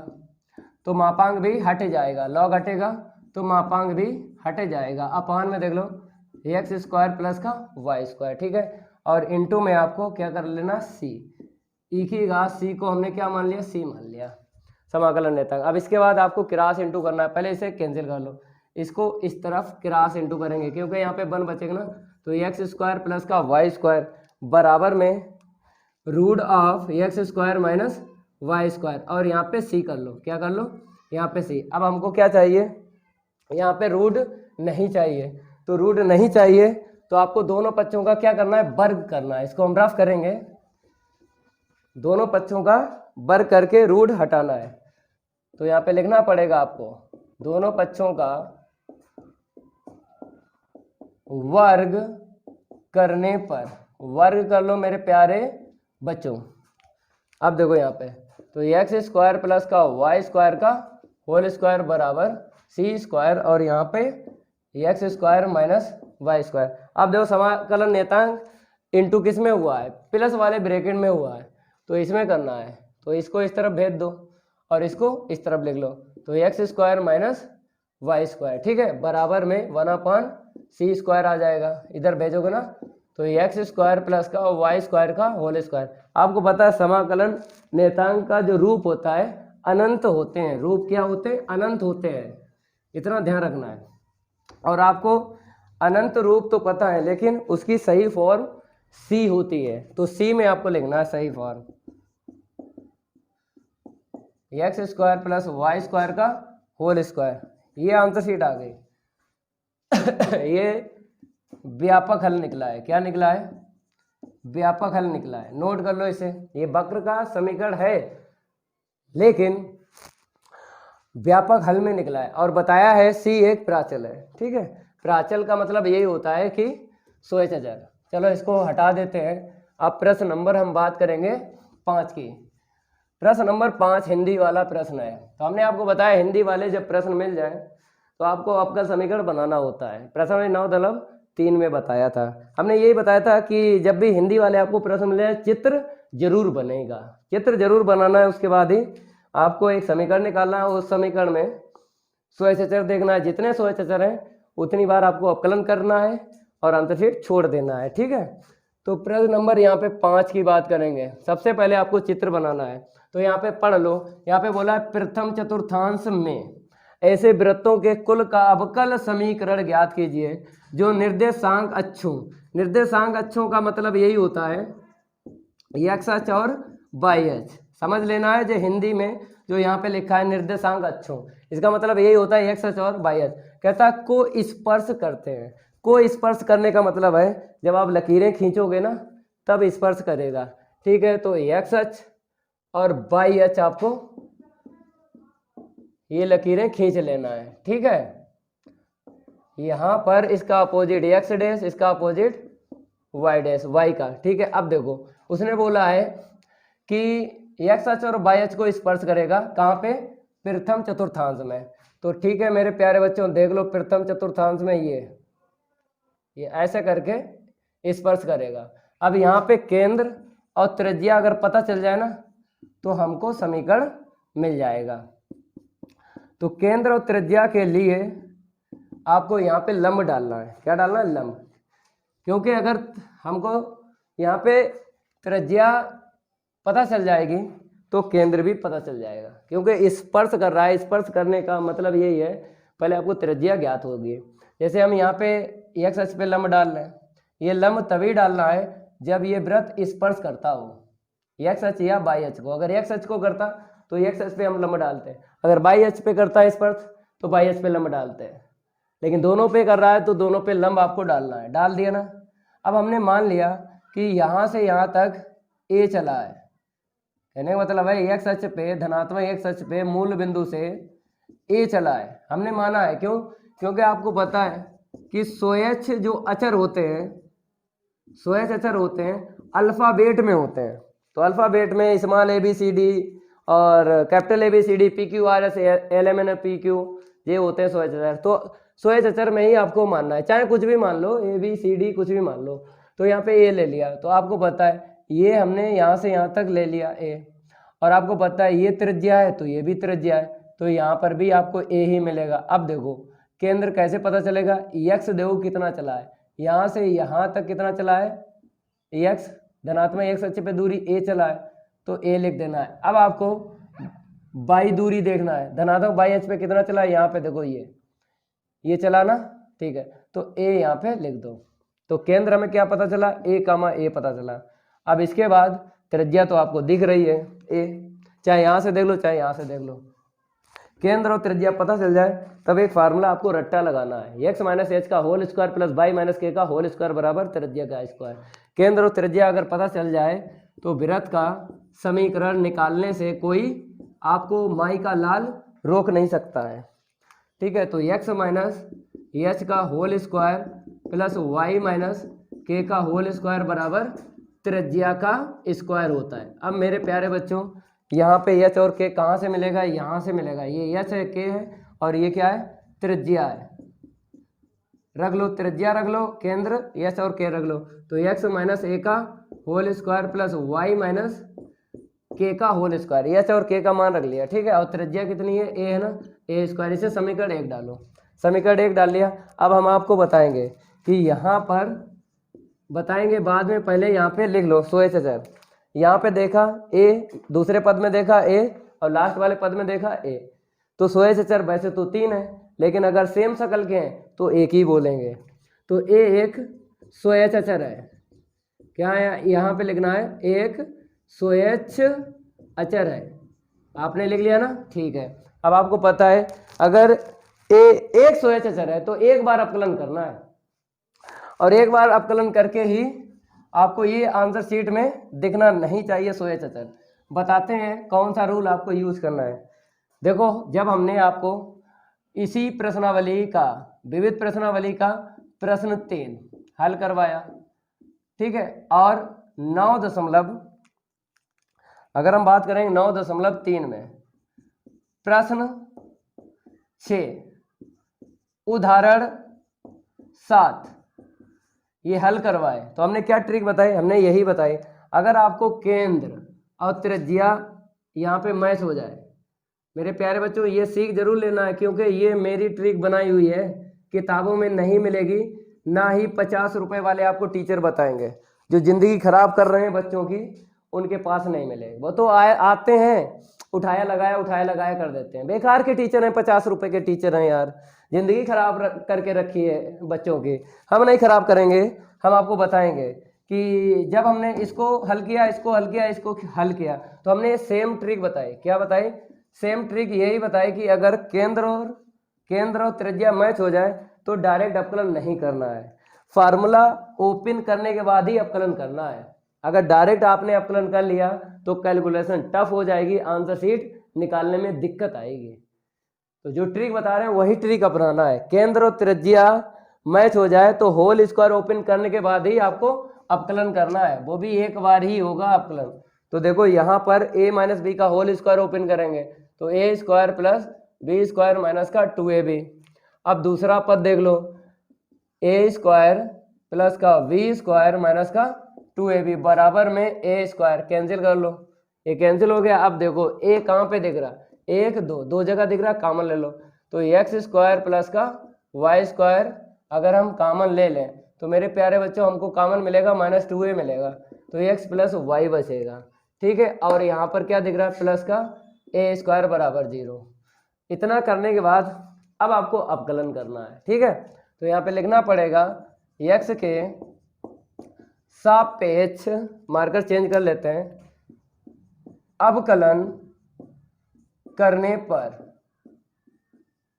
तो मापांक भी हट जाएगा, लॉग हटेगा तो मापांक भी हट जाएगा। अपान में देख लो एक्स स्क्वायर प्लस का वाई स्क्वायर, ठीक है, और इंटू में आपको क्या कर लेना, सी, ई की घात सी को हमने क्या मान लिया, सी मान लिया, समाकलन नेतांक। अब इसके बाद आपको क्रॉस इंटू करना है, पहले इसे कैंसिल कर लो, इसको इस तरफ क्रॉस इंटू करेंगे, क्योंकि यहाँ पे 1 बचेगा ना, तो एक्स स्क्वायर प्लस का वाई स्क्वायर बराबर में root of x square minus Y square, और यहाँ पे सी कर लो, क्या कर लो, यहाँ पे सी। अब हमको क्या चाहिए, यहाँ पे रूट नहीं चाहिए, तो रूट नहीं चाहिए तो आपको दोनों पक्षों का क्या करना है, वर्ग करना है, इसको हम रफ करेंगे, दोनों पक्षों का वर्ग करके रूट हटाना है। तो यहाँ पे लिखना पड़ेगा आपको, दोनों पक्षों का वर्ग करने पर, वर्ग कर लो मेरे प्यारे बच्चों। अब देखो यहाँ पे, तो एक्स स्क्वायर प्लस का वाई स्क्वायर का होल स्क्वायर बराबर सी स्क्वायर, और यहाँ पे x square minus Y square. अब देखो समाकलन नेतांक इंटू किस में हुआ है, प्लस वाले ब्रैकेट में हुआ है, तो इसमें करना है, तो इसको इस तरफ भेज दो और इसको इस तरफ लिख लो, तो x square minus Y square, ठीक है, बराबर में 1/c² आ जाएगा, इधर भेजोगे ना तो एक्स स्क्वायर प्लस का वाई स्क्वायर का होल स्क्वायर। आपको पता है समाकलन नियतांक का जो रूप होता है अनंत होते हैं, रूप क्या होते हैं, अनंत होते हैं, इतना ध्यान रखना है। और आपको अनंत रूप तो पता है लेकिन उसकी सही फॉर्म सी होती है, तो सी में आपको लिखना है सही form x square plus Y square का होल स्क्वायर। ये आंसर शीट आ गई। ये व्यापक हल निकला है, क्या निकला है, व्यापक हल निकला है, नोट कर लो इसे। ये वक्र का समीकरण है लेकिन व्यापक हल में निकला है और बताया है सी एक प्राचल है, ठीक है। प्राचल का मतलब यही होता है कि स्वयंचर। चलो इसको हटा देते हैं। अब प्रश्न नंबर हम बात करेंगे 5 की। प्रश्न नंबर 5 हिंदी वाला प्रश्न है। तो हमने आपको बताया हिंदी वाले जब प्रश्न मिल जाए तो आपको अवकल समीकरण बनाना होता है। प्रश्न 9.3 में बताया था, हमने यही बताया था कि जब भी हिंदी वाले आपको प्रश्न मिले चित्र जरूर बनेगा, चित्र जरूर बनाना है, उसके बाद ही आपको एक समीकरण निकालना है, उस समीकरण में स्वयंचर देखना है, जितने स्वयंचर हैं उतनी बार आपको अवकलन करना है और अंतर्छेद छोड़ देना है, ठीक है। तो प्रश्न नंबर यहाँ पे 5 की बात करेंगे। सबसे पहले आपको चित्र बनाना है, तो यहाँ पे पढ़ लो। यहाँ पे बोला है प्रथम चतुर्थांश में ऐसे वृत्तों के कुल का अवकल समीकरण ज्ञात कीजिए जो निर्देशांक अक्षों, निर्देशांक अक्षों का मतलब यही होता है एक्स अक्ष और वाई अक्ष, समझ लेना है। जो हिंदी में जो यहाँ पे लिखा है निर्देशांक अक्षों, इसका मतलब यही होता है एक्स अक्ष और वाई अक्ष। कहता है को स्पर्श करते हैं। को स्पर्श करने का मतलब है जब आप लकीरें खींचोगे ना तब स्पर्श करेगा, ठीक है। तो एक्स अक्ष और वाई अक्ष आपको ये लकीरें खींच लेना है, ठीक है। यहाँ पर इसका अपोजिट एक्स डैश, इसका अपोजिट वाई डैश, वाई का, ठीक है। अब देखो उसने बोला है कि एक्स अक्ष और वाई अक्ष को स्पर्श करेगा, कहाँ पे, प्रथम चतुर्थांश में। तो ठीक है मेरे प्यारे बच्चों, देख लो प्रथम चतुर्थांश में ये ऐसे करके स्पर्श करेगा। अब यहाँ पे केंद्र और त्रिज्या अगर पता चल जाए ना तो हमको समीकरण मिल जाएगा। तो केंद्र और त्रिज्या के लिए आपको यहाँ पे लंब डालना है। क्या डालना है, लंब, क्योंकि अगर हमको यहाँ पे त्रिज्या पता चल जाएगी तो केंद्र भी पता चल जाएगा, क्योंकि स्पर्श कर रहा है। स्पर्श करने का मतलब यही है, पहले आपको त्रिज्या ज्ञात होगी। जैसे हम यहाँ पे एक्स अक्ष पे लंब डाल रहे हैं, ये लंब तभी डालना है जब ये वृत्त स्पर्श करता हो एक्स अक्ष या वाई अक्ष को। अगर एक्स अक्ष को करता तो एक्स अक्ष पे हम लंब डालते हैं, अगर वाई अक्ष पे करता है स्पर्श तो वाई अक्ष पे लंब डालते हैं। लेकिन दोनों पे कर रहा है तो दोनों पे लंब आपको डालना है। डाल दिया ना। अब हमने मान लिया कि यहाँ से यहाँ तक ए चला है, कहने का मतलब है एक्स अक्ष पे, धनात्मक एक्स अक्ष पे मूल बिंदु से ए चला है। हमने माना है, क्यों, क्योंकि आपको पता है कि स्वयच्छ जो अचर होते हैं, स्वयच्छ अचर होते हैं अल्फाबेट में होते हैं। तो अल्फाबेट में small A B C D और capital A B C D, P Q R S L M N P Q, ये होते हैं स्वयच्छ अचर। तो स्वयच्छ अचर में ही आपको मानना है, चाहे कुछ भी मान लो, ए बी सी डी कुछ भी मान लो। तो यहाँ पे ए ले लिया, तो आपको पता है ये हमने यहाँ से यहाँ तक ले लिया ए, और आपको पता है ये त्रिज्या है तो ये भी त्रिज्या है, तो यहाँ पर भी आपको ए ही मिलेगा। अब देखो केंद्र कैसे पता चलेगा, एक्स देखो कितना चला है, यहाँ से यहाँ तक कितना चला है एक्स, धनात्मक एक्स अक्ष पे दूरी ए चला है तो ए लिख देना है। अब आपको बाई दूरी देखना है, धनात्मक बाई अक्ष पे कितना चला है, यहाँ पे देखो ये चला ना, ठीक है, तो ए यहाँ पे लिख दो। तो केंद्र हमें क्या पता चला, ए कामा ए पता चला। अब इसके बाद त्रिज्या तो आपको दिख रही है ए, चाहे यहाँ से देख लो चाहे यहाँ से देख लो, केंद्र और त्रिज्या पता चल जाए तब एक फार्मूला आपको रट्टा लगाना है, एक्स माइनस एच का whole square plus y minus k का होल स्क्वायर बराबर त्रिज्या का स्क्वायर। केंद्र और त्रिज्या अगर पता चल जाए तो वृत्त का समीकरण निकालने से कोई आपको माई का लाल रोक नहीं सकता है, ठीक है। तो एक्स माइनस एच का whole square plus y minus k का होल स्क्वायर बराबर त्रिज्या का स्क्वायर होता है। अब मेरे प्यारे बच्चों यहाँ पे एच और के कहाँ से मिलेगा, यहाँ से मिलेगा। ये एच है, के है, और ये क्या है, त्रिज्या है। रख लो त्रिज्या, रख लो केंद्र एच और के रख लो। तो एक्स माइनस ए का whole square plus y minus k का होल स्क्वायर, एच और के का मान रख लिया, ठीक है। और त्रिज्या कितनी है, ए है ना, ए स्क्वायर। इसे समीकरण 1 डालो। समीकरण 1 डाल लिया। अब हम आपको बताएंगे कि यहाँ पर बताएंगे बाद में, पहले यहाँ पे लिख लो SOH अचर। यहाँ पे देखा A, दूसरे पद में देखा A और लास्ट वाले पद में देखा A। तो SOH अचर वैसे तो 3 है, लेकिन अगर सेम शकल के हैं तो एक ही बोलेंगे। तो A एक SOH अचर है। क्या है यहाँ पे लिखना है, एक SOH अचर है। आपने लिख लिया ना, ठीक है। अब आपको पता है अगर A एक SOH अचर है तो एक बार अपकलन करना है, और एक बार अपकलन करके ही आपको ये आंसर शीट में दिखना नहीं चाहिए SOH अचर। बताते हैं कौन सा रूल आपको यूज करना है। देखो, जब हमने आपको इसी प्रश्नावली का, विविध प्रश्नावली का प्रश्न 3 हल करवाया, ठीक है, और 9 अगर हम बात करें 9.3 में प्रश्न 6 उदाहरण 7 ये हल करवाए, तो हमने क्या ट्रिक बताई, हमने यही बताई अगर आपको केंद्र और त्रिज्या यहाँ पे मैच हो जाए। मेरे प्यारे बच्चों, ये सीख जरूर लेना है, क्योंकि ये मेरी ट्रिक बनाई हुई है, किताबों में नहीं मिलेगी, ना ही 50 रुपए वाले आपको टीचर बताएंगे। जो जिंदगी खराब कर रहे हैं बच्चों की, उनके पास नहीं मिलेगा। वो तो आते हैं, उठाया लगाया कर देते हैं। बेकार के टीचर हैं, 50 रुपए के टीचर हैं यार। जिंदगी खराब करके रखी है बच्चों की। हम नहीं खराब करेंगे, हम आपको बताएंगे कि जब हमने इसको हल किया, इसको हल किया, तो हमने सेम ट्रिक बताई। क्या बताई? सेम ट्रिक यही बताई कि अगर केंद्र और त्रिज्या मैच हो जाए तो डायरेक्ट अपकलन नहीं करना है, फार्मूला ओपन करने के बाद ही अपकलन करना है। अगर डायरेक्ट आपने अपकलन कर लिया तो कैलकुलेशन टफ हो जाएगी, आंसर शीट निकालने में दिक्कत आएगी। तो जो ट्रिक बता रहे हैं वही ट्रिक अपनाना है। केंद्र और त्रिज्या मैच हो जाए तो होल स्क्वायर ओपन करने के बाद ही आपको अपकलन करना है, वो भी एक बार ही होगा अपकलन। तो देखो यहाँ पर a माइनस बी का होल स्क्वायर ओपन करेंगे तो a square plus B square minus का 2ab। अब दूसरा पद देख लो, a स्क्वायर प्लस का v स्क्वायर माइनस का 2ab बराबर में a स्क्वायर। कैंसिल कर लो, ये कैंसिल हो गया। अब देखो a कहाँ पे दिख रहा, 1 2 दो जगह दिख रहा, कॉमन ले लो। तो x स्क्वायर प्लस का y स्क्वायर अगर हम कॉमन ले लें तो मेरे प्यारे बच्चों हमको कॉमन मिलेगा -2a मिलेगा, तो x प्लस y बचेगा, ठीक है। और यहाँ पर क्या दिख रहा है, प्लस का a स्क्वायर बराबर 0। इतना करने के बाद अब आपको अपकलन करना है, ठीक है। तो यहाँ पे लिखना पड़ेगा x के सापेक्ष, मार्कर चेंज कर लेते हैं, अवकलन करने पर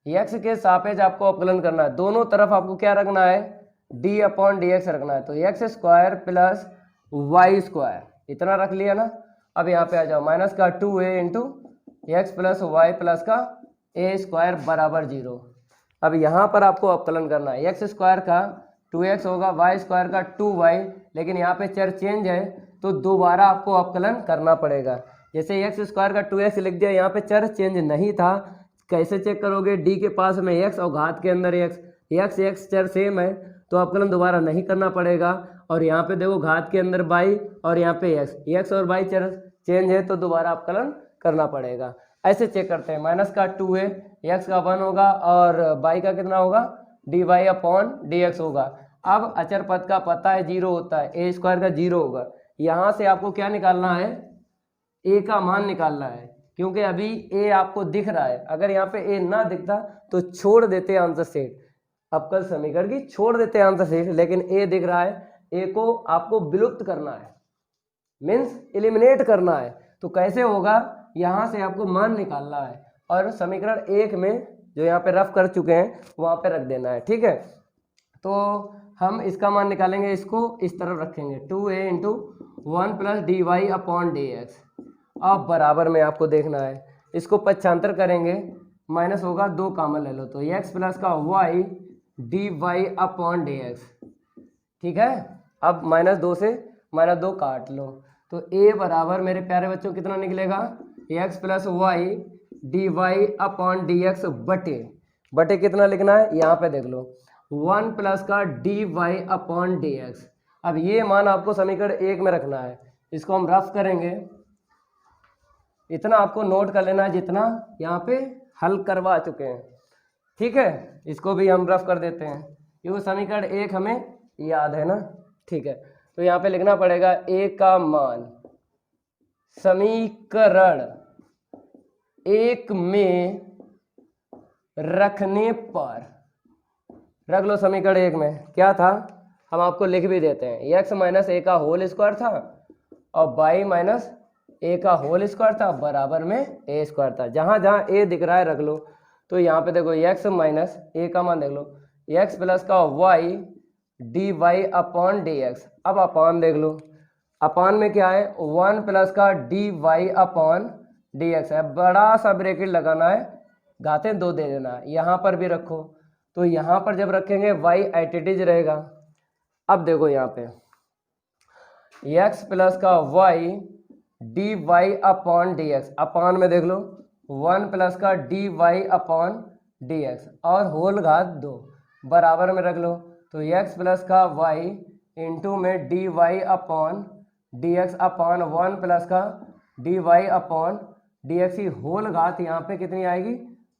x के सापेक्ष आपको अपकलन करना है। दोनों तरफ आपको क्या रखना है, d/dx रखना है। तो x square plus y square इतना रख लिया ना। अब यहाँ पे आ जाओ, माइनस का 2a into x plus y plus का a स्क्वायर बराबर 0। अब यहाँ पर आपको अपकलन करना है। x स्क्वायर का 2x होगा, y स्क्वायर का 2y, लेकिन यहाँ पे चर चेंज है तो दोबारा आपको अपकलन करना पड़ेगा। जैसे x स्क्वायर का 2x लिख दिया, यहाँ पे चर चेंज नहीं था, कैसे चेक करोगे, d के पास में x और घात के अंदर x चर सेम है तो अपकलन दोबारा नहीं करना पड़ेगा। और यहाँ पे देखो घात के अंदर y और यहाँ पे x और y चर चेंज है तो दोबारा अपकलन करना पड़ेगा। ऐसे चेक करते हैं, माइनस का 2a, x का 1 होगा और y का कितना होगा, dy/dx होगा। अब अचर पद का पता है 0 होता है, a स्क्वायर का 0 होगा। यहाँ से आपको क्या निकालना है, a का मान निकालना है, क्योंकि अभी a आपको दिख रहा है। अगर यहाँ पे a ना दिखता तो छोड़ देते आंसर सेट, अपकल समीकरण की छोड़ देते आंसर सेट, लेकिन a दिख रहा है, a को आपको विलुप्त करना है, मीन्स एलिमिनेट करना है। तो कैसे होगा, यहाँ से आपको मान निकालना है और समीकरण 1 में जो यहाँ पे रफ कर चुके हैं वहाँ पे रख देना है, ठीक है। तो हम इसका मान निकालेंगे, इसको इस तरफ रखेंगे, 2a इंटू 1 प्लस dy/dx। अब बराबर में आपको देखना है, इसको पक्षांतर करेंगे, माइनस होगा 2 कॉमन ले लो, तो x प्लस का y dy/dx, ठीक है। अब -2 से -2 काट लो, तो a बराबर मेरे प्यारे बच्चों कितना निकलेगा, x प्लस वाई dy/dx बटे कितना लिखना है, यहाँ पे देख लो 1 प्लस का dy/dx। अब ये मान आपको समीकरण 1 में रखना है, इसको हम रफ करेंगे। इतना आपको नोट कर लेना है जितना यहाँ पे हल करवा चुके हैं, ठीक है। इसको भी हम रफ कर देते हैं क्योंकि समीकरण 1 हमें याद है ना। ठीक है, तो यहाँ पे लिखना पड़ेगा a का मान समीकरण 1 में रखने पर, रख लो समीकरण 1 में क्या था, हम आपको लिख भी देते हैं, x माइनस ए का होल स्क्वायर था और y माइनस ए का होल स्क्वायर था बराबर में ए स्क्वायर था। जहाँ जहाँ ए दिख रहा है रख लो। तो यहाँ पे देखो x माइनस ए का मान देख लो, x प्लस का y D Y upon D x. अब अपान देख लो, अपान में क्या है 1 प्लस का D Y upon D x है, बड़ा सा ब्रैकेट लगाना है, घाते 2 दे देना है, यहाँ पर भी रखो। तो यहाँ पर जब रखेंगे y एट इट इज रहेगा। अब देखो यहाँ पे x प्लस का y D Y upon D X, अपान में देख लो 1 प्लस का D Y upon D X और होल घात 2 बराबर में रख लो। तो x प्लस का y इंटू में D Y upon D x upon 1 plus का D Y upon D x की होल घात यहाँ पे कितनी आएगी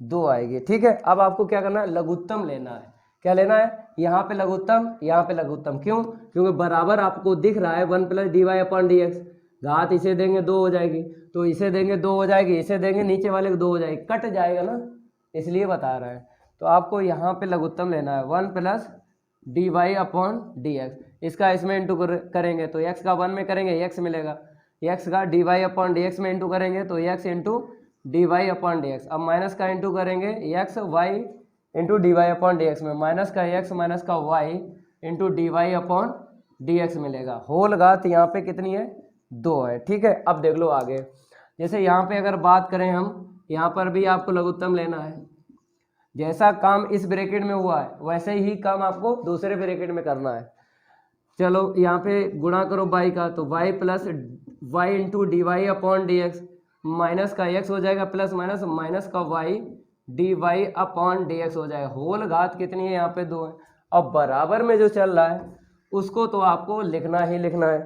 2 आएगी। ठीक है, अब आपको क्या करना है, लघुत्तम लेना है। क्या लेना है, यहाँ पे लघुत्तम, यहाँ पे लघुत्तम। क्यों, क्योंकि बराबर आपको दिख रहा है 1 plus d Y upon D x, घात इसे देंगे 2 हो जाएगी, तो इसे देंगे 2 हो जाएगी, इसे देंगे नीचे वाले को 2 हो जाएगी, कट जाएगा ना, इसलिए बता रहा है। तो आपको यहाँ पे लघुत्तम लेना है 1 plus d Y upon D x, इसका इसमें इंटू करेंगे तो x का 1 में करेंगे x मिलेगा, x का D Y upon D x में इंटू करेंगे तो x into d Y upon D x. अब माइनस का इंटू करेंगे x y into d Y upon D x में, माइनस का x माइनस का y into d Y upon D x मिलेगा। होल घात यहाँ पे कितनी है 2 है। ठीक है, अब देख लो आगे, जैसे यहाँ पे अगर बात करें हम, यहाँ पर भी आपको लघुत्तम लेना है। जैसा काम इस ब्रैकेट में हुआ है वैसे ही काम आपको दूसरे ब्रैकेट में करना है। चलो यहाँ पे गुणा करो y का, तो y plus y into d Y upon D x, minus का x हो जाएगा प्लस माइनस माइनस का y D Y upon D x हो जाएगा। होल घात कितनी है यहाँ पे 2 है। अब बराबर में जो चल रहा है उसको तो आपको लिखना ही लिखना है।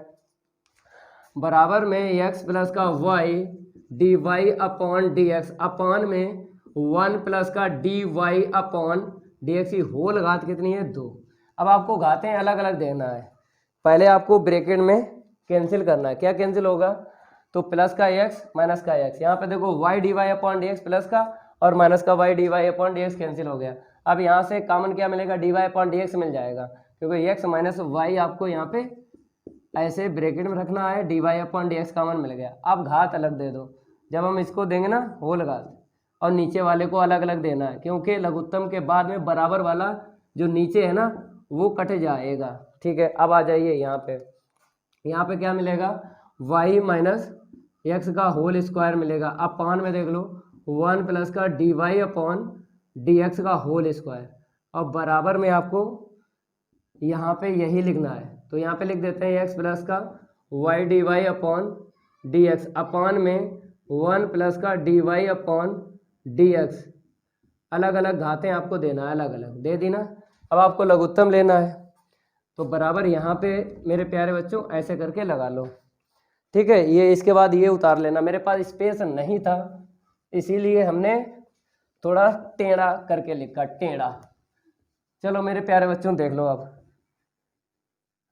बराबर में x प्लस का y D Y upon D x upon में 1 प्लस का D Y upon D x की होल घात कितनी है 2। अब आपको घातें अलग अलग देना है, पहले आपको ब्रैकेट में कैंसिल करना है। क्या कैंसिल होगा, तो प्लस का x माइनस का x, यहाँ पे देखो y D Y upon D x plus का और माइनस का y D Y upon D X cancel हो गया। अब यहाँ से कॉमन क्या मिलेगा, D Y upon D X मिल जाएगा, क्योंकि x माइनस y आपको यहाँ पे ऐसे ब्रैकेट में रखना है, D Y upon D X common मिल गया। अब घात अलग दे दो, जब हम इसको देंगे ना होल घात, और नीचे वाले को अलग अलग देना है, क्योंकि लघुत्तम के बाद में बराबर वाला जो नीचे है ना वो कट जाएगा। ठीक है, अब आ जाइए यहाँ पे क्या मिलेगा, y माइनस एक्स का होल स्क्वायर मिलेगा। अब पान में देख लो 1 प्लस का D Y upon D x का होल स्क्वायर, और बराबर में आपको यहाँ पे यही लिखना है। तो यहाँ पे लिख देते हैं x प्लस का y D Y upon D x upon में 1 प्लस का D Y upon D x. अलग अलग घातें आपको देना है, अलग अलग दे दी ना। अब आपको लघुत्तम लेना है, तो बराबर यहाँ पे मेरे प्यारे बच्चों ऐसे करके लगा लो। ठीक है, ये इसके बाद ये उतार लेना, मेरे पास स्पेस नहीं था इसीलिए हमने थोड़ा टेढ़ा करके लिखा, टेढ़ा। चलो मेरे प्यारे बच्चों देख लो,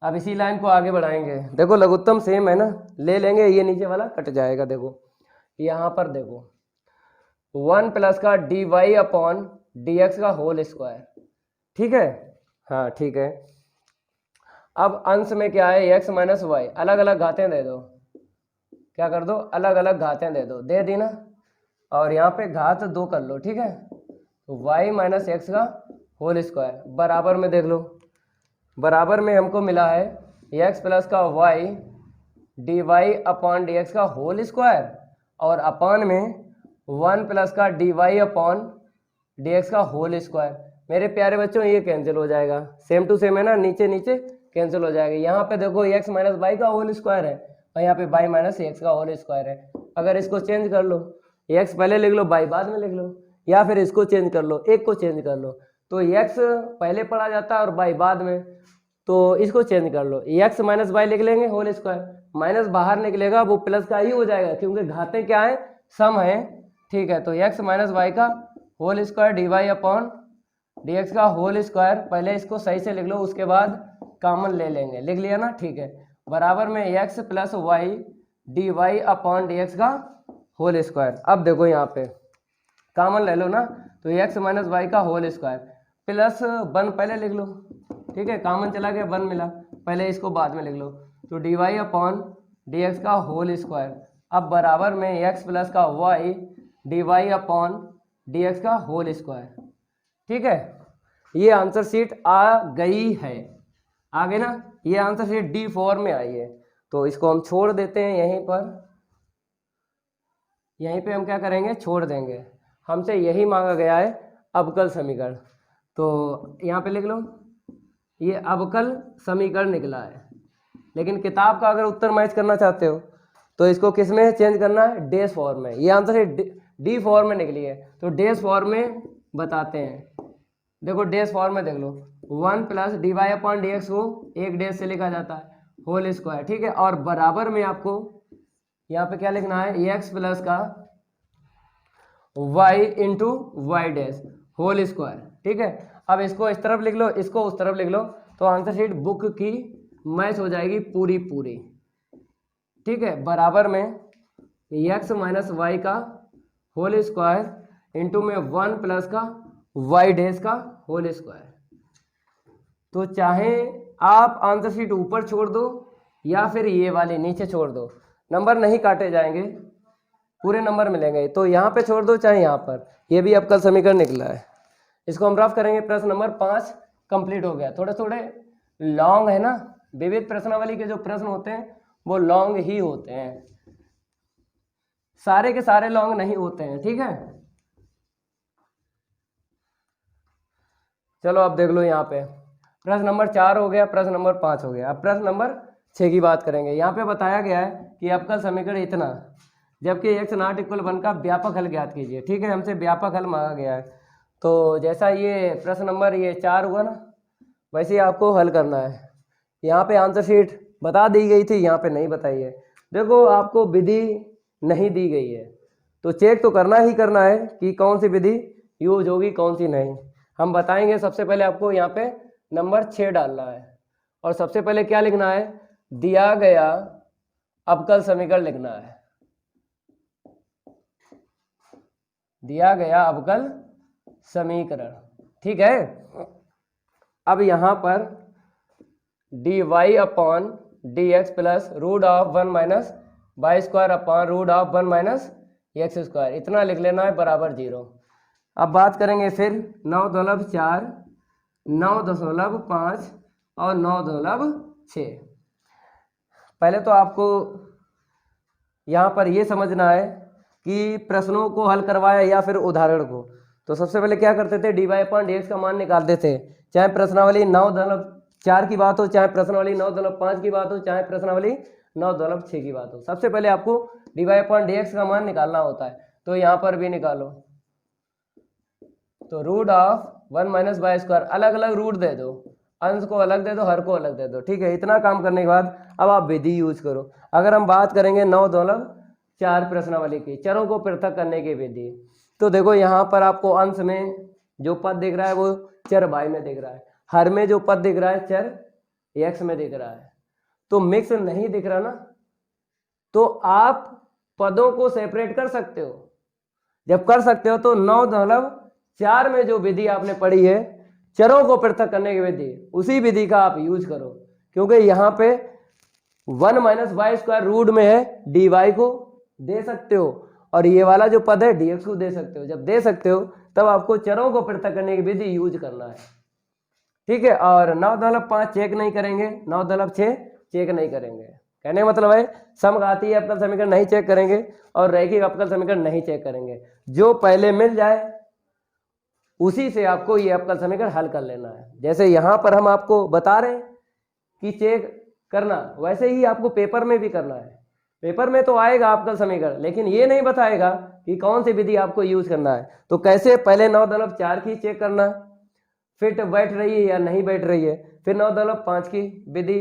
अब इसी लाइन को आगे बढ़ाएंगे। देखो लघुत्तम सेम है ना, ले लेंगे, ये नीचे वाला कट जाएगा। देखो यहाँ पर देखो 1 प्लस का D Y upon D x का होल स्क्वायर। ठीक है, हाँ ठीक है। अब अंश में क्या है x माइनस वाई, अलग अलग घातें दे दो, क्या कर दो, अलग अलग घातें दे दो, दे दी ना। और यहाँ पे घात 2 कर लो। ठीक है, तो y माइनस एक्स का होल स्क्वायर बराबर में देख लो, बराबर में हमको मिला है x प्लस का y D Y upon D x का होल स्क्वायर, और अपान में 1 प्लस का D Y upon D x का होल स्क्वायर। मेरे प्यारे बच्चों ये कैंसिल हो जाएगा, सेम टू सेम है ना, नीचे नीचे कैंसिल हो जाएगा। यहाँ पे देखो x माइनस वाई का होल स्क्वायर है और यहाँ पे y माइनस एक्स का होल स्क्वायर है। अगर इसको चेंज कर लो, x पहले लिख लो y बाद में लिख लो, या फिर इसको चेंज कर लो, एक को चेंज कर लो, तो x पहले पढ़ा जाता है और y बाद में, तो इसको चेंज कर लो, x माइनस वाई लिख लेंगे होल स्क्वायर, माइनस बाहर निकलेगा वो प्लस का ही हो जाएगा क्योंकि घातें क्या है, सम है। ठीक है, तो x माइनस वाई का whole square d Y upon dx का होल स्क्वायर, पहले इसको सही से लिख लो, उसके बाद कॉमन ले लेंगे, लिख लिया ना, ठीक है, बराबर में x plus y d Y upon D x का होल स्क्वायर। अब देखो यहाँ पे कॉमन ले लो ना, तो x माइनस वाई का होल स्क्वायर प्लस 1 पहले लिख लो, ठीक है, कॉमन चला गया 1 मिला, पहले इसको बाद में लिख लो, तो d Y upon D x का होल स्क्वायर, अब बराबर में x प्लस का y D Y upon D x का होल स्क्वायर। ठीक है, ये आंसर शीट आ गई है, आ गई ना, ये आंसर शीट डी फॉर्म में आई है, तो इसको हम छोड़ देते हैं यहीं पर, यहीं पे हम क्या करेंगे, छोड़ देंगे, हमसे यही मांगा गया है अवकल समीकरण, तो यहाँ पे लिख लो, ये अवकल समीकरण निकला है, लेकिन किताब का अगर उत्तर मैच करना चाहते हो तो इसको किस में चेंज करना है, डैश फॉर्म में, ये आंसर शीट डी फॉर्म में निकली है, तो डैश फॉर्म में बताते हैं, देखो डैश फॉर्म में देख लो, 1 plus d Y upon D x को एक डैश से लिखा जाता है होल स्क्वायर, ठीक है, और बराबर में आपको यहाँ पे क्या लिखना है, एक्स प्लस का y into y dash whole square, ठीक है, अब इसको इस तरफ लिख लो, इसको उस तरफ लिख लो, तो आंसर शीट बुक की मैच हो जाएगी पूरी पूरी, ठीक है, बराबर में x माइनस वाई का होल स्क्वायर इंटू में 1 प्लस का y डैश का होल स्क्वायर। तो चाहे आप आंसर शीट ऊपर छोड़ दो या फिर ये वाले नीचे छोड़ दो, नंबर नहीं काटे जाएंगे, पूरे नंबर मिलेंगे, तो यहाँ पे छोड़ दो चाहे यहाँ पर, ये भी अवकल समीकरण निकला है, इसको हम रफ करेंगे। प्रश्न नंबर 5 कंप्लीट हो गया, थोड़े थोड़े लॉन्ग है ना, विविध प्रश्नावली के जो प्रश्न होते हैं वो लॉन्ग ही होते हैं, सारे के सारे लॉन्ग नहीं होते हैं, ठीक है। चलो अब देख लो, यहाँ पे प्रश्न नंबर 4 हो गया, प्रश्न नंबर 5 हो गया, अब प्रश्न नंबर 6 की बात करेंगे। यहाँ पे बताया गया है कि अवकल समीकरण इतना, जबकि x नॉट इक्वल 1 का व्यापक हल ज्ञात कीजिए, ठीक है, हमसे व्यापक हल मांगा गया है, तो जैसा ये प्रश्न नंबर ये 4 हुआ ना, वैसे ही आपको हल करना है। यहाँ पे आंसर शीट बता दी गई थी, यहाँ पे नहीं बताई है, देखो आपको विधि नहीं दी गई है, तो चेक तो करना ही करना है कि कौन सी विधि यूज होगी कौन सी नहीं, हम बताएंगे। सबसे पहले आपको यहाँ पे नंबर 6 डालना है, और सबसे पहले क्या लिखना है, दिया गया अवकल समीकरण लिखना है, दिया गया अवकल समीकरण, ठीक है। अब यहाँ पर d Y upon D x plus root of 1 minus Y square upon root of 1 minus x square, इतना लिख लेना है बराबर 0। अब बात करेंगे फिर 9.4, 9.5 और 9.6। पहले तो आपको यहाँ पर ये समझना है कि प्रश्नों को हल करवाया या फिर उदाहरण को, तो सबसे पहले क्या करते थे, d Y upon D x का मान निकालते थे, चाहे प्रश्नावली 9.4 की बात हो, चाहे प्रश्नावली 9.5 की बात हो, चाहे प्रश्नावली 9.6 की बात हो, सबसे पहले आपको d Y upon D x का मान निकालना होता है, तो यहाँ पर भी निकालो, तो root of 1 minus Y square, अलग अलग रूट दे दो, अंश को अलग दे दो, हर को अलग दे दो, ठीक है। इतना काम करने के बाद अब आप विधि यूज करो। अगर हम बात करेंगे 9.4 प्रश्नावली की, चरों को पृथक करने की विधि, तो देखो यहाँ पर आपको अंश में जो पद दिख रहा है वो चर वाई में दिख रहा है, हर में जो पद दिख रहा है चर एक्स में दिख रहा है, तो मिक्स नहीं दिख रहा ना, तो आप पदों को सेपरेट कर सकते हो। जब कर सकते हो तो 9.4 में जो विधि आपने पढ़ी है चरों को पृथक करने की विधि, उसी विधि का आप यूज करो, क्योंकि यहाँ पे 1 माइनस वाई स्क्वायर रूट में है, डी वाई को दे सकते हो और ये वाला जो पद है डी एक्स को दे सकते हो। जब दे सकते हो तब आपको चरों को पृथक करने की विधि यूज करना है, ठीक है। और 9.5 चेक नहीं करेंगे, 9.6 चेक नहीं करेंगे, कहने का मतलब है समघातीय अवकल समीकरण नहीं चेक करेंगे और रैखिक अवकल समीकरण नहीं चेक करेंगे, जो पहले मिल जाए उसी से आपको ये अवकल समीकरण हल कर लेना है। जैसे यहाँ पर हम आपको बता रहे हैं कि चेक करना, वैसे ही आपको पेपर में भी करना है। पेपर में तो आएगा अवकल समीकरण, लेकिन ये नहीं बताएगा कि कौन सी विधि आपको यूज करना है। तो कैसे, पहले 9.4 की चेक करना, फिट बैठ रही है या नहीं बैठ रही है, फिर 9.5 की विधि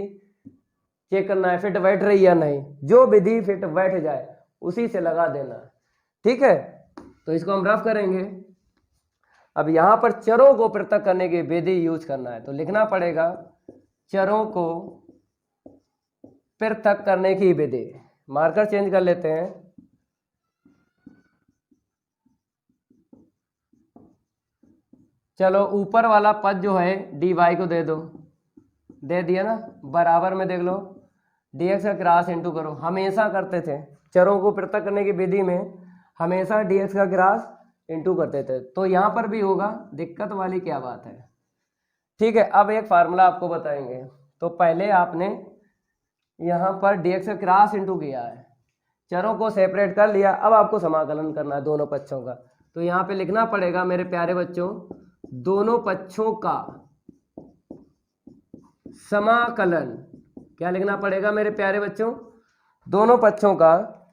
चेक करना है फिट बैठ रही है या नहीं, जो विधि फिट बैठ जाए उसी से लगा देना, ठीक है। तो इसको हम रफ करेंगे, अब यहाँ पर चरों को पृथक करने की विधि यूज करना है, तो लिखना पड़ेगा चरों को पृथक करने की विधि। मार्कर चेंज कर लेते हैं। चलो ऊपर वाला पद जो है डी वाई को दे दो, दे दिया ना, बराबर में देख लो dx का क्रॉस इंटू करो। हमेशा करते थे चरों को पृथक करने की विधि में, हमेशा dx का क्रॉस इंटू करते थे, तो यहाँ पर भी होगा। दिक्कत वाली क्या बात है? ठीक है, अब एक फार्मूला आपको बताएंगे। तो पहले आपने यहाँ पर dx का क्रॉस इंटू किया है, चरों को सेपरेट कर लिया, अब आपको समाकलन करना है दोनों पक्षों का। तो यहाँ पे लिखना पड़ेगा मेरे प्यारे बच्चों, दोनों पक्षों का समाकलन। क्या लिखना पड़ेगा मेरे प्यारे बच्चों? दोनों पक्षों का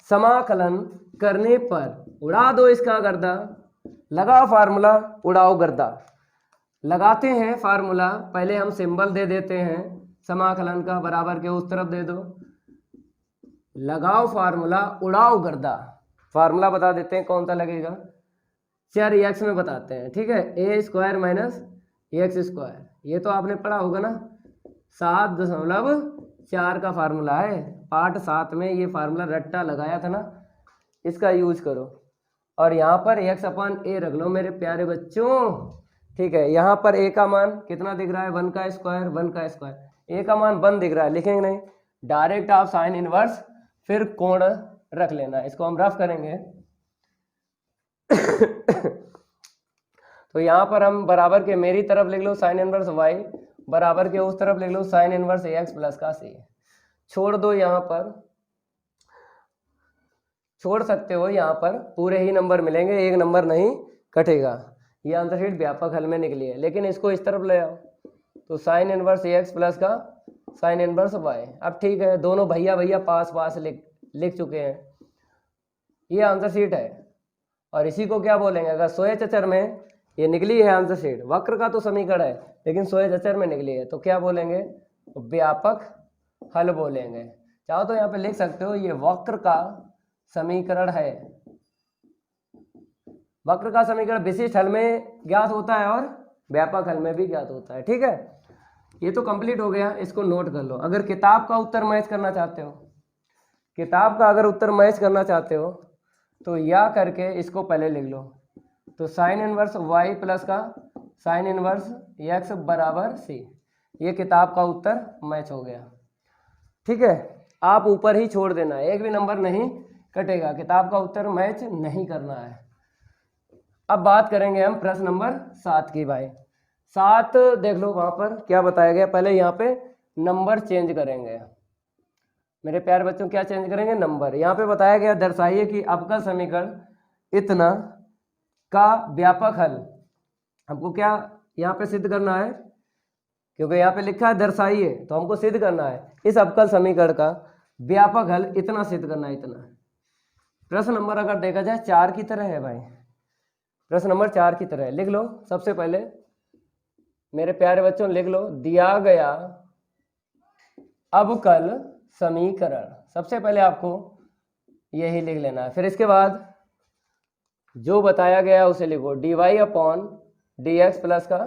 समाकलन करने पर उड़ा दो इसका गर्दा। लगाओ फार्मूला, उड़ाओ गर्दा। लगाते हैं फार्मूला, पहले हम सिंबल दे देते हैं समाकलन का, बराबर के उस तरफ दे दो। लगाओ फार्मूला, उड़ाओ गर्दा। फार्मूला बता देते हैं कौन सा लगेगा, चर एक्स में बताते हैं। ठीक है, ए स्क्वायर माइनस एक्स स्क्वायर, ये तो आपने पढ़ा होगा ना, 7.4 का फार्मूला है। पार्ट 7 में ये फार्मूला रट्टा लगाया था ना, इसका यूज करो। और यहाँ पर एक्स अपन ए रख लो मेरे प्यारे बच्चों। ठीक है, यहाँ पर ए का मान कितना दिख रहा है, 1 का स्क्वायर, 1 का स्क्वायर। ए का मान 1 दिख रहा है, लिखेंगे नहीं, डायरेक्ट आप साइन इनवर्स फिर कोण रख लेना। इसको हम रफ करेंगे। तो यहाँ पर हम बराबर के मेरी तरफ लिख लो साइन इनवर्स वाई, बराबर के उस तरफ लिख लो साइन इनवर्स एक्स प्लस का सी। छोड़ दो, यहाँ पर छोड़ सकते हो, यहाँ पर पूरे ही नंबर मिलेंगे, एक नंबर नहीं कटेगा। ये आंसर शीट व्यापक हल में निकली है, लेकिन इसको इस तरफ ले आओ तो साइन इनवर्स एक्स प्लस का साइन इनवर्स वाई। अब ठीक है, दोनों भैया भैया पास पास लिख चुके हैं, ये आंसर शीट है। और इसी को क्या बोलेंगे, अगर सोए चचर में ये निकली है आंसर शीट, वक्र का तो समीकरण है लेकिन सोए चचर में निकली है, तो क्या बोलेंगे, व्यापक हल बोलेंगे। चाहो तो यहाँ पे लिख सकते हो, ये वक्र का समीकरण है। वक्र का समीकरण विशिष्ट हल में ज्ञात होता है और व्यापक हल में भी ज्ञात होता है। ठीक है, ये तो कंप्लीट हो गया, इसको नोट कर लो। अगर किताब का उत्तर मैच करना चाहते हो, किताब का अगर उत्तर मैच करना चाहते हो तो या करके इसको पहले लिख लो। तो साइन इनवर्स वाई प्लस का साइन इनवर्स एक्स बराबर सी, ये किताब का उत्तर मैच हो गया। ठीक है, आप ऊपर ही छोड़ देना, एक भी नंबर नहीं कटेगा, किताब का उत्तर मैच नहीं करना है। अब बात करेंगे हम प्रश्न नंबर 7 की। भाई 7 देख लो, वहां पर क्या बताया गया, पहले यहाँ पे नंबर चेंज करेंगे मेरे प्यारे बच्चों। क्या चेंज करेंगे, नंबर। यहाँ पे बताया गया, दर्शाइए कि अवकल समीकरण इतना का व्यापक हल। हमको क्या यहाँ पे सिद्ध करना है, क्योंकि यहाँ पे लिखा है दर्शाइए, तो हमको सिद्ध करना है इस अवकल समीकरण का व्यापक हल इतना सिद्ध करना है, इतना। प्रश्न नंबर अगर देखा जाए 4 की तरह है भाई, प्रश्न नंबर 4 की तरह है। लिख लो सबसे पहले मेरे प्यारे बच्चों, लिख लो दिया गया अवकल समीकरण। सबसे पहले आपको यही लिख लेना है, फिर इसके बाद जो बताया गया उसे लिखो। dy अपॉन dx प्लस का,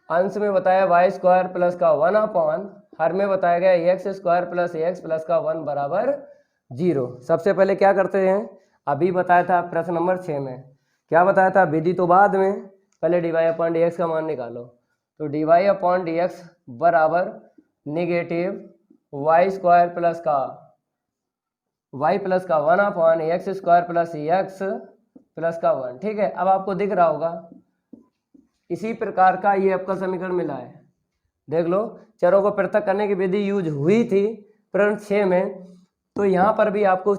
अंश में बताया वाई स्क्वायर प्लस का 1 अपॉन, हर में बताया गया x square plus x plus का 1 बराबर 0। सबसे पहले क्या करते हैं, अभी बताया था प्रश्न नंबर 6 में, क्या बताया था, विधि तो बाद में, पहले dy अपॉन dx का मान निकालो। तो dy अपॉन dx बराबर निगेटिव वाई स्क्वायर प्लस का वाई प्लस का 1 upon x square plus x plus का 1। ठीक है, अब आपको दिख रहा होगा इसी प्रकार का ये अवकल समीकरण मिला है। देख लो, चरों को पृथक करने की विधि यूज हुई थी प्रश्न 6 में, तो यहाँ पर भी आपको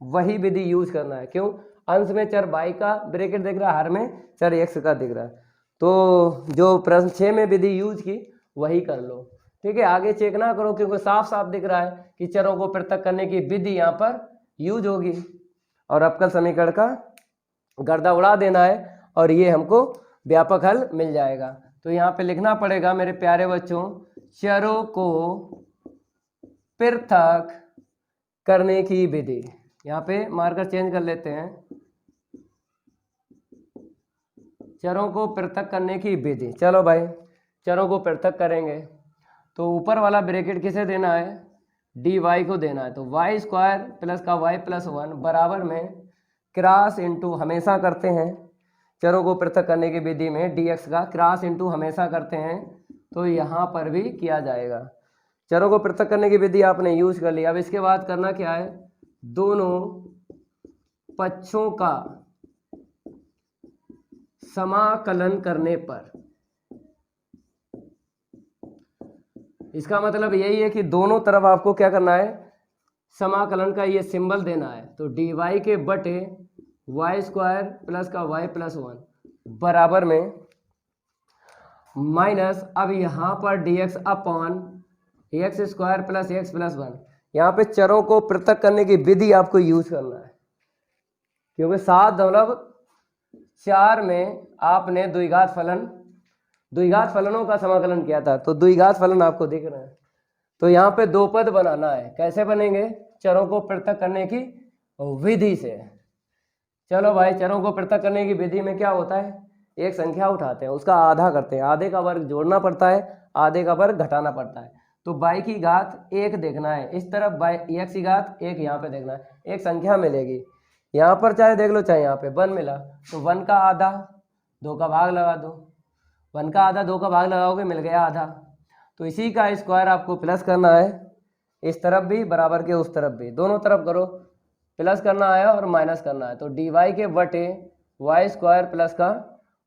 वही विधि यूज करना है। क्यों, अंश में चर y का ब्रैकेट दिख रहा है, हर में चर x का दिख रहा है, तो जो प्रश्न 6 में विधि यूज की वही कर लो। ठीक है, आगे चेक ना करो, क्योंकि साफ साफ दिख रहा है कि चरों को पृथक करने की विधि यहाँ पर यूज होगी और अवकल समीकरण का गर्दा उड़ा देना है और ये हमको व्यापक हल मिल जाएगा। तो यहाँ पे लिखना पड़ेगा मेरे प्यारे बच्चों, चरों को पृथक करने की विधि। यहाँ पे मार्कर चेंज कर लेते हैं, चरों को पृथक करने की विधि। चलो भाई चरों को पृथक करेंगे तो ऊपर वाला ब्रैकेट किसे देना है, डी वाई को देना है। तो वाई स्क्वायर प्लस का वाई प्लस 1 बराबर में क्रॉस इंटू हमेशा करते हैं, चरों को पृथक करने की विधि में डी एक्स का क्रॉस इंटू हमेशा करते हैं, तो यहाँ पर भी किया जाएगा। चरों को पृथक करने की विधि आपने यूज कर लिया। अब इसके बाद करना क्या है, दोनों पक्षों का समाकलन करने पर, इसका मतलब यही है कि दोनों तरफ आपको क्या करना है, समाकलन का ये सिंबल देना है। तो डी वाई के बटे वाई स्क्वायर प्लस का वाई प्लस 1 बराबर में माइनस, अब यहाँ पर D x upon x square plus x plus 1। यहाँ पे चरों को पृथक करने की विधि आपको यूज करना है, क्योंकि 7/4 में आपने द्विघात फलनों का समाकलन किया था, तो द्विघात फलन आपको दिख रहे हैं। तो यहाँ पे दो पद बनाना है, कैसे बनेंगे, चरों को पृथक करने की विधि से। चलो भाई चरों को पृथक करने की विधि में क्या होता है, एक संख्या उठाते हैं, उसका आधा करते हैं, आधे का वर्ग जोड़ना पड़ता है, आधे का वर्ग घटाना पड़ता है। तो बाई की घात 1 देखना है, इस तरफ बाई एक्स की घात 1 यहाँ पे देखना है, एक संख्या मिलेगी। यहाँ पर चाहे देख लो चाहे यहाँ पे 1 मिला, तो 1 का आधा 2 का भाग लगा दो, 1 का आधा 2 का भाग लगाओगे मिल गया आधा। तो इसी का स्क्वायर आपको प्लस करना है, इस तरफ भी बराबर के उस तरफ भी, दोनों तरफ करो, प्लस करना है और माइनस करना है। तो डी वाई के बटे वाई स्क्वायर प्लस का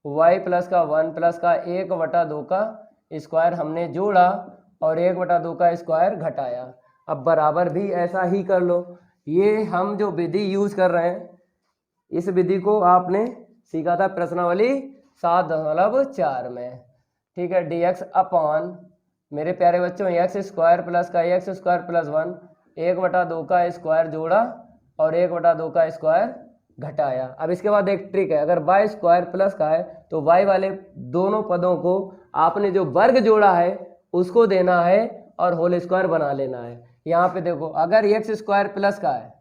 वाई प्लस का 1 प्लस का 1/2 का स्क्वायर हमने जोड़ा और 1/2 का स्क्वायर घटाया। अब बराबर भी ऐसा ही कर लो। ये हम जो विधि यूज कर रहे हैं, इस विधि को आपने सीखा था प्रश्नावली 7/4 में, ठीक है। डी एक्स अपॉन मेरे प्यारे बच्चों एक्स स्क्वायर प्लस का एक्स स्क्वायर प्लस 1 1/2 का स्क्वायर जोड़ा और 1/2 का स्क्वायर घटाया। अब इसके बाद एक ट्रिक है, अगर वाई स्क्वायर प्लस का है तो वाई वाले दोनों पदों को आपने जो वर्ग जोड़ा है उसको देना है और होल स्क्वायर बना लेना है। यहाँ पे देखो अगर एक्स स्क्वायर प्लस का है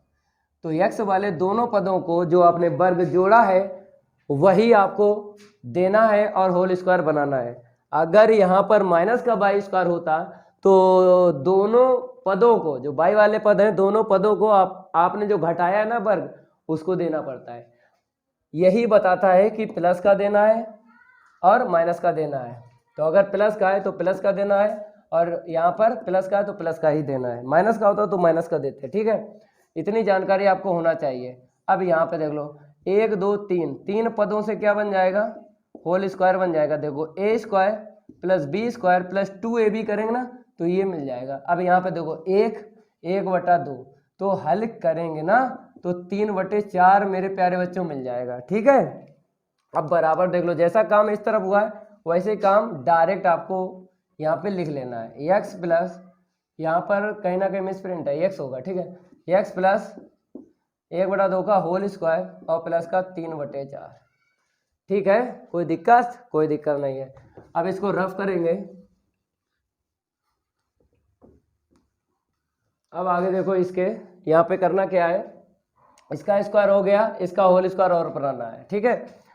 तो एक्स वाले दोनों पदों को जो आपने वर्ग जोड़ा है वही आपको देना है और होल स्क्वायर बनाना है। अगर यहाँ पर माइनस का वाई स्क्वायर होता तो दोनों पदों को, जो वाई वाले पद हैं दोनों पदों को आपने जो घटाया है ना वर्ग, उसको देना पड़ता है। यही बताता है कि प्लस का देना है और माइनस का देना है। तो अगर प्लस का है तो प्लस का देना है और यहाँ पर प्लस का है तो प्लस का ही देना है, माइनस का होता तो माइनस का देते, ठीक है। इतनी जानकारी आपको होना चाहिए। अब यहाँ पे देख लो 1 2 3 पदों से क्या बन जाएगा, होल स्क्वायर बन जाएगा। देखो A square plus B square plus 2ab करेंगे ना तो ये मिल जाएगा। अब यहाँ पे देखो 1/2 तो हल करेंगे ना तो 3/4 मेरे प्यारे बच्चों मिल जाएगा, ठीक है। अब बराबर देख लो, जैसा काम इस तरफ हुआ है वैसे काम डायरेक्ट आपको यहाँ पे लिख लेना है। एक्स प्लस, यहाँ पर कहीं ना कहीं मिसप्रिंट है, एक्स होगा, ठीक है। एक्स प्लस 1/2 का होल स्क्वायर और प्लस का 3/4, ठीक है। कोई दिक्कत नहीं है। अब इसको रफ करेंगे। अब आगे देखो, इसके यहाँ पे करना क्या है, इसका स्क्वायर हो गया, इसका होल स्क्वायर और बनाना है, ठीक है।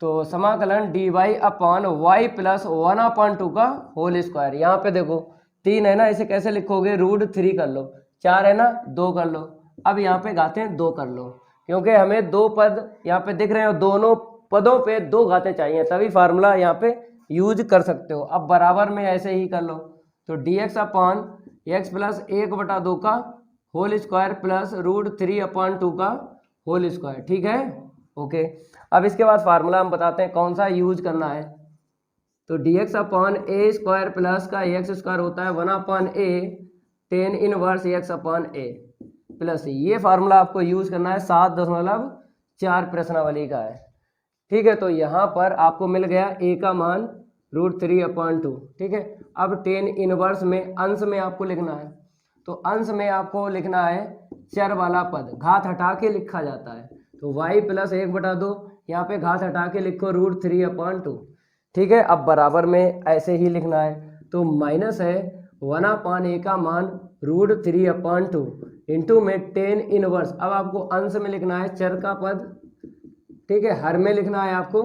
तो समाकलन d Y upon y plus 1/2 का होल स्क्वायर। यहाँ पे देखो 3 है ना, इसे कैसे लिखोगे, √3 कर लो, 4 है ना 2 कर लो। अब यहाँ पे घातें 2 कर लो, क्योंकि हमें 2 पद यहाँ पे दिख रहे हैं और दोनों पदों पे 2 घातें चाहिए, तभी फार्मूला यहाँ पे यूज कर सकते हो। अब बराबर में ऐसे ही कर लो। तो D x upon x plus 1/2 का होल स्क्वायर प्लस √3/2 का होल स्क्वायर, ठीक है, ओके। अब इसके बाद फार्मूला हम बताते हैं कौन सा यूज करना है। तो D x upon A square plus का एक्स स्क्वायर होता है 1/a tan inverse X upon A plus, ये फार्मूला आपको यूज करना है 7/4 प्रश्नावली का है, ठीक है। तो यहाँ पर आपको मिल गया a का मान √3/2, ठीक है। अब tan इनवर्स में अंश में आपको लिखना है, तो अंश में आपको लिखना है चर वाला पद, घात हटा के लिखा जाता है। तो y प्लस 1/2, यहाँ पे घात हटा के लिखो √3/2, ठीक है। अब बराबर में ऐसे ही लिखना है। तो माइनस है 1/a का मान √3/2 इंटू में tan इनवर्स। अब आपको अंश में लिखना है चर का पद, ठीक है, हर में लिखना है आपको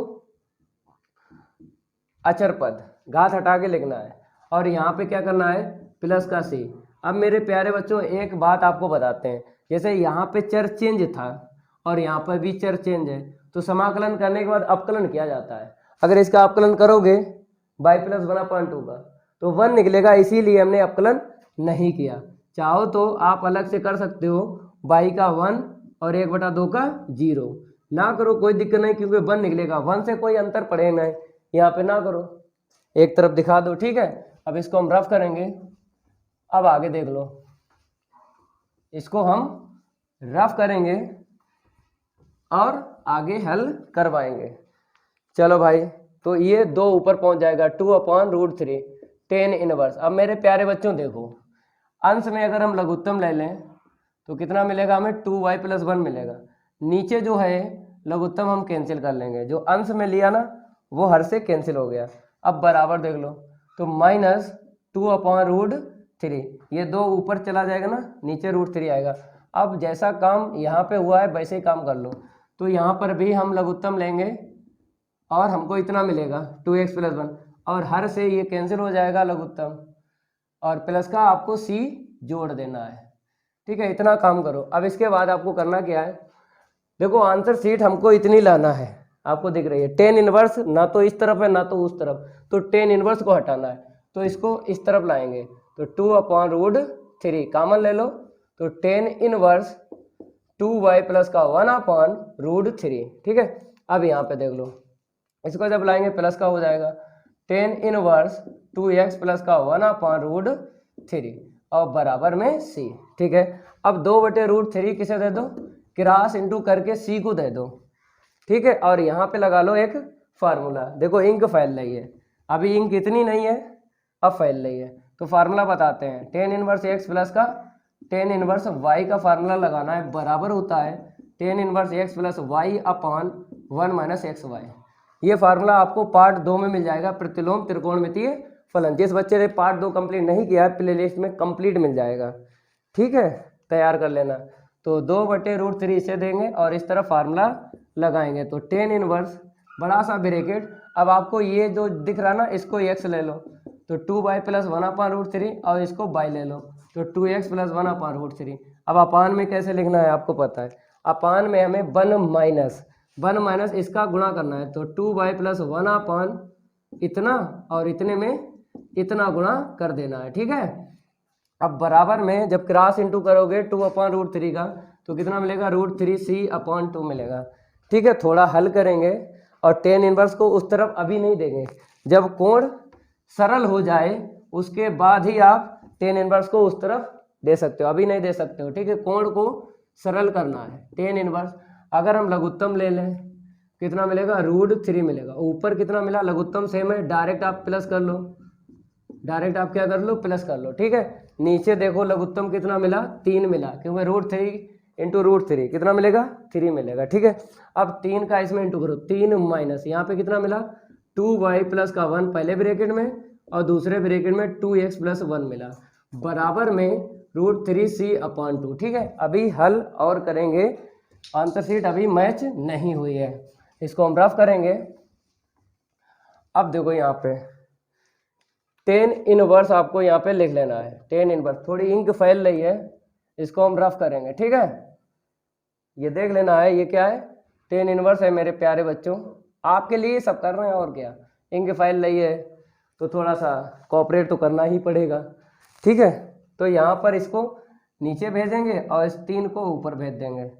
अचर पद, घात हटा के लिखना है, और यहाँ पे क्या करना है, प्लस का सी। अब मेरे प्यारे बच्चों एक बात आपको बताते हैं, जैसे यहाँ पे चर चेंज था और यहाँ पर भी चर चेंज है, तो समाकलन करने के बाद अपकलन किया जाता है। अगर इसका अपकलन करोगे y प्लस 1/2 का तो 1 निकलेगा, इसीलिए हमने अपकलन नहीं किया। चाहो तो आप अलग से कर सकते हो, y का 1 और 1/2 का 0 ना करो कोई दिक्कत नहीं, क्योंकि 1 निकलेगा, 1 से कोई अंतर पड़े नहीं, यहाँ पे ना करो, एक तरफ दिखा दो, ठीक है। अब इसको हम रफ करेंगे, अब आगे देख लो, इसको हम रफ करेंगे और आगे हल करवाएंगे। चलो भाई, तो ये 2 ऊपर पहुंच जाएगा, 2/√3 tan इनवर्स। अब मेरे प्यारे बच्चों देखो, अंश में अगर हम लघुत्तम ले लें तो कितना मिलेगा हमें, 2y + 1 मिलेगा। नीचे जो है लघुत्तम हम कैंसिल कर लेंगे, जो अंश में लिया ना वो हर से कैंसिल हो गया। अब बराबर देख लो, तो -2/√3, ये 2 ऊपर चला जाएगा ना, नीचे √3 आएगा। अब जैसा काम यहाँ पे हुआ है वैसे ही काम कर लो, तो यहाँ पर भी हम लघुत्तम लेंगे और हमको इतना मिलेगा 2x + 1, और हर से ये कैंसिल हो जाएगा लघुत्तम, और प्लस का आपको c जोड़ देना है, ठीक है। इतना काम करो। अब इसके बाद आपको करना क्या है, देखो आंसर शीट हमको इतनी लाना है, आपको दिख रही है tan इनवर्स, ना तो इस तरफ है ना तो उस तरफ, तो tan इनवर्स को हटाना है, तो इसको इस तरफ लाएंगे, तो 2/√3 कॉमन ले लो, तो tan इनवर्स 2y + का 1/√3, ठीक है। अब यहाँ पे देख लो, इसको जब लाएंगे प्लस का हो जाएगा, tan इनवर्स 2x + का 1/√3 और बराबर में c, ठीक है। अब 2/√3 किसे दे दो, क्रॉस इंटू करके c को दे दो, ठीक है। और यहाँ पे लगा लो एक फार्मूला, देखो इंक फैल रही है, अभी इंक इतनी नहीं है, अब फैल रही है, तो फार्मूला बताते हैं। tan इनवर्स x प्लस का tan इनवर्स y का फार्मूला लगाना है, बराबर होता है tan inverse x + y/1 - xy। ये फार्मूला आपको पार्ट 2 में मिल जाएगा, प्रतिलोम त्रिकोणमितीय फलन। जिस बच्चे ने पार्ट 2 कंप्लीट नहीं किया है, प्ले लिस्ट में कंप्लीट मिल जाएगा, ठीक है, तैयार कर लेना। तो 2/√3 इसे देंगे और इस तरह फार्मूला लगाएंगे, तो tan इनवर्स बड़ा सा ब्रैकेट, अब आपको ये जो दिख रहा ना इसको x ले लो, तो 2y + 1/√3 और इसको y ले लो, तो 2x + 1/√3। अब अपान में कैसे लिखना है आपको पता है, अपान में हमें 1 माइनस इसका गुणा करना है, तो 2y + 1 इतना और इतने में इतना गुणा कर देना है, ठीक है। अब बराबर में जब क्रॉस इंटू करोगे 2/√3 का तो कितना मिलेगा, √3c/2 मिलेगा, ठीक है। थोड़ा हल करेंगे और tan इनवर्स को उस तरफ अभी नहीं देंगे, जब कोण सरल हो जाए उसके बाद ही आप tan इनवर्स को उस तरफ दे सकते हो, अभी नहीं दे सकते हो, ठीक है। कोण को सरल करना है, tan इनवर्स अगर हम लघुत्तम ले लें कितना मिलेगा, √3 मिलेगा। ऊपर कितना मिला, लघुत्तम सेम है, डायरेक्ट आप प्लस कर लो, डायरेक्ट आप क्या कर लो, प्लस कर लो, ठीक है। नीचे देखो लघुत्तम कितना मिला, 3 मिला, क्योंकि √3 × √3 कितना मिलेगा, 3 मिलेगा, ठीक है। अब 3 का इसमें इंटू करो, 3 माइनस यहाँ पे कितना मिला, 2y + का 1 पहले ब्रैकेट में और दूसरे ब्रैकेट में 2x + 1 मिला, बराबर में √3c/2, ठीक है। अभी हल और करेंगे, आंसर शीट अभी मैच नहीं हुई है, इसको हम रफ करेंगे। अब देखो यहाँ पे tan इनवर्स आपको यहाँ पे लिख लेना है, tan इनवर्स, थोड़ी इंक फैल रही है, इसको हम रफ करेंगे, ठीक है। ये देख लेना है ये क्या है, tan इनवर्स है मेरे प्यारे बच्चों, आपके लिए सब कर रहे हैं, और क्या, इंक फैल रही है तो थोड़ा सा कोऑपरेट तो करना ही पड़ेगा, ठीक है। तो यहाँ पर इसको नीचे भेजेंगे और इस 3 को ऊपर भेज देंगे,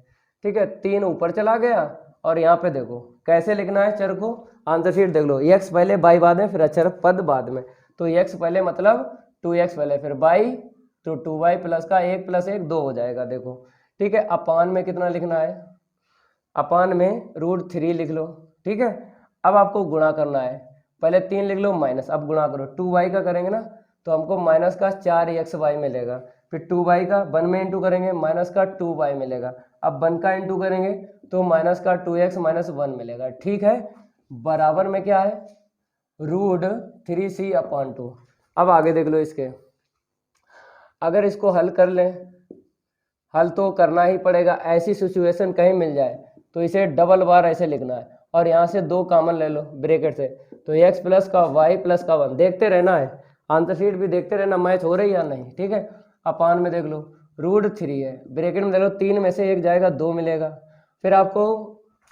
ठीक है। 3 ऊपर चला गया और यहाँ पे देखो कैसे लिखना है चर को, आंसर शीट देख लो, x पहले y बाद में, फिर अचर पद बाद में, तो x पहले मतलब 2x पहले, फिर y तो 2y + का 1 + 1 2 हो जाएगा, देखो, ठीक है। अपान में कितना लिखना है, अपान में √3 लिख लो, ठीक है। अब आपको गुणा करना है, पहले 3 लिख लो माइनस, अब गुणा करो, 2y का करेंगे ना तो हमको माइनस का 4xy मिलेगा, फिर 2y का 1 में इंटू करेंगे माइनस का 2y मिलेगा, अब 1 का इंटू करेंगे तो माइनस का 2x - 1 मिलेगा, ठीक है। बराबर में क्या है, √3c/2। अब आगे देख लो इसके, अगर इसको हल कर लें, हल तो करना ही पड़ेगा, ऐसी सिचुएशन कहीं मिल जाए तो इसे डबल बार ऐसे लिखना है, और यहाँ से 2 कॉमन ले लो ब्रैकेट से, तो एक्स प्लस का वाई प्लस का 1 देखते रहना है, आंसर शीट भी देखते रहना मैच हो रही है या नहीं, ठीक है। अपान में देख लो √3 है, ब्रैकेट में देख लो 3 में से 1 जाएगा 2 मिलेगा। फिर आपको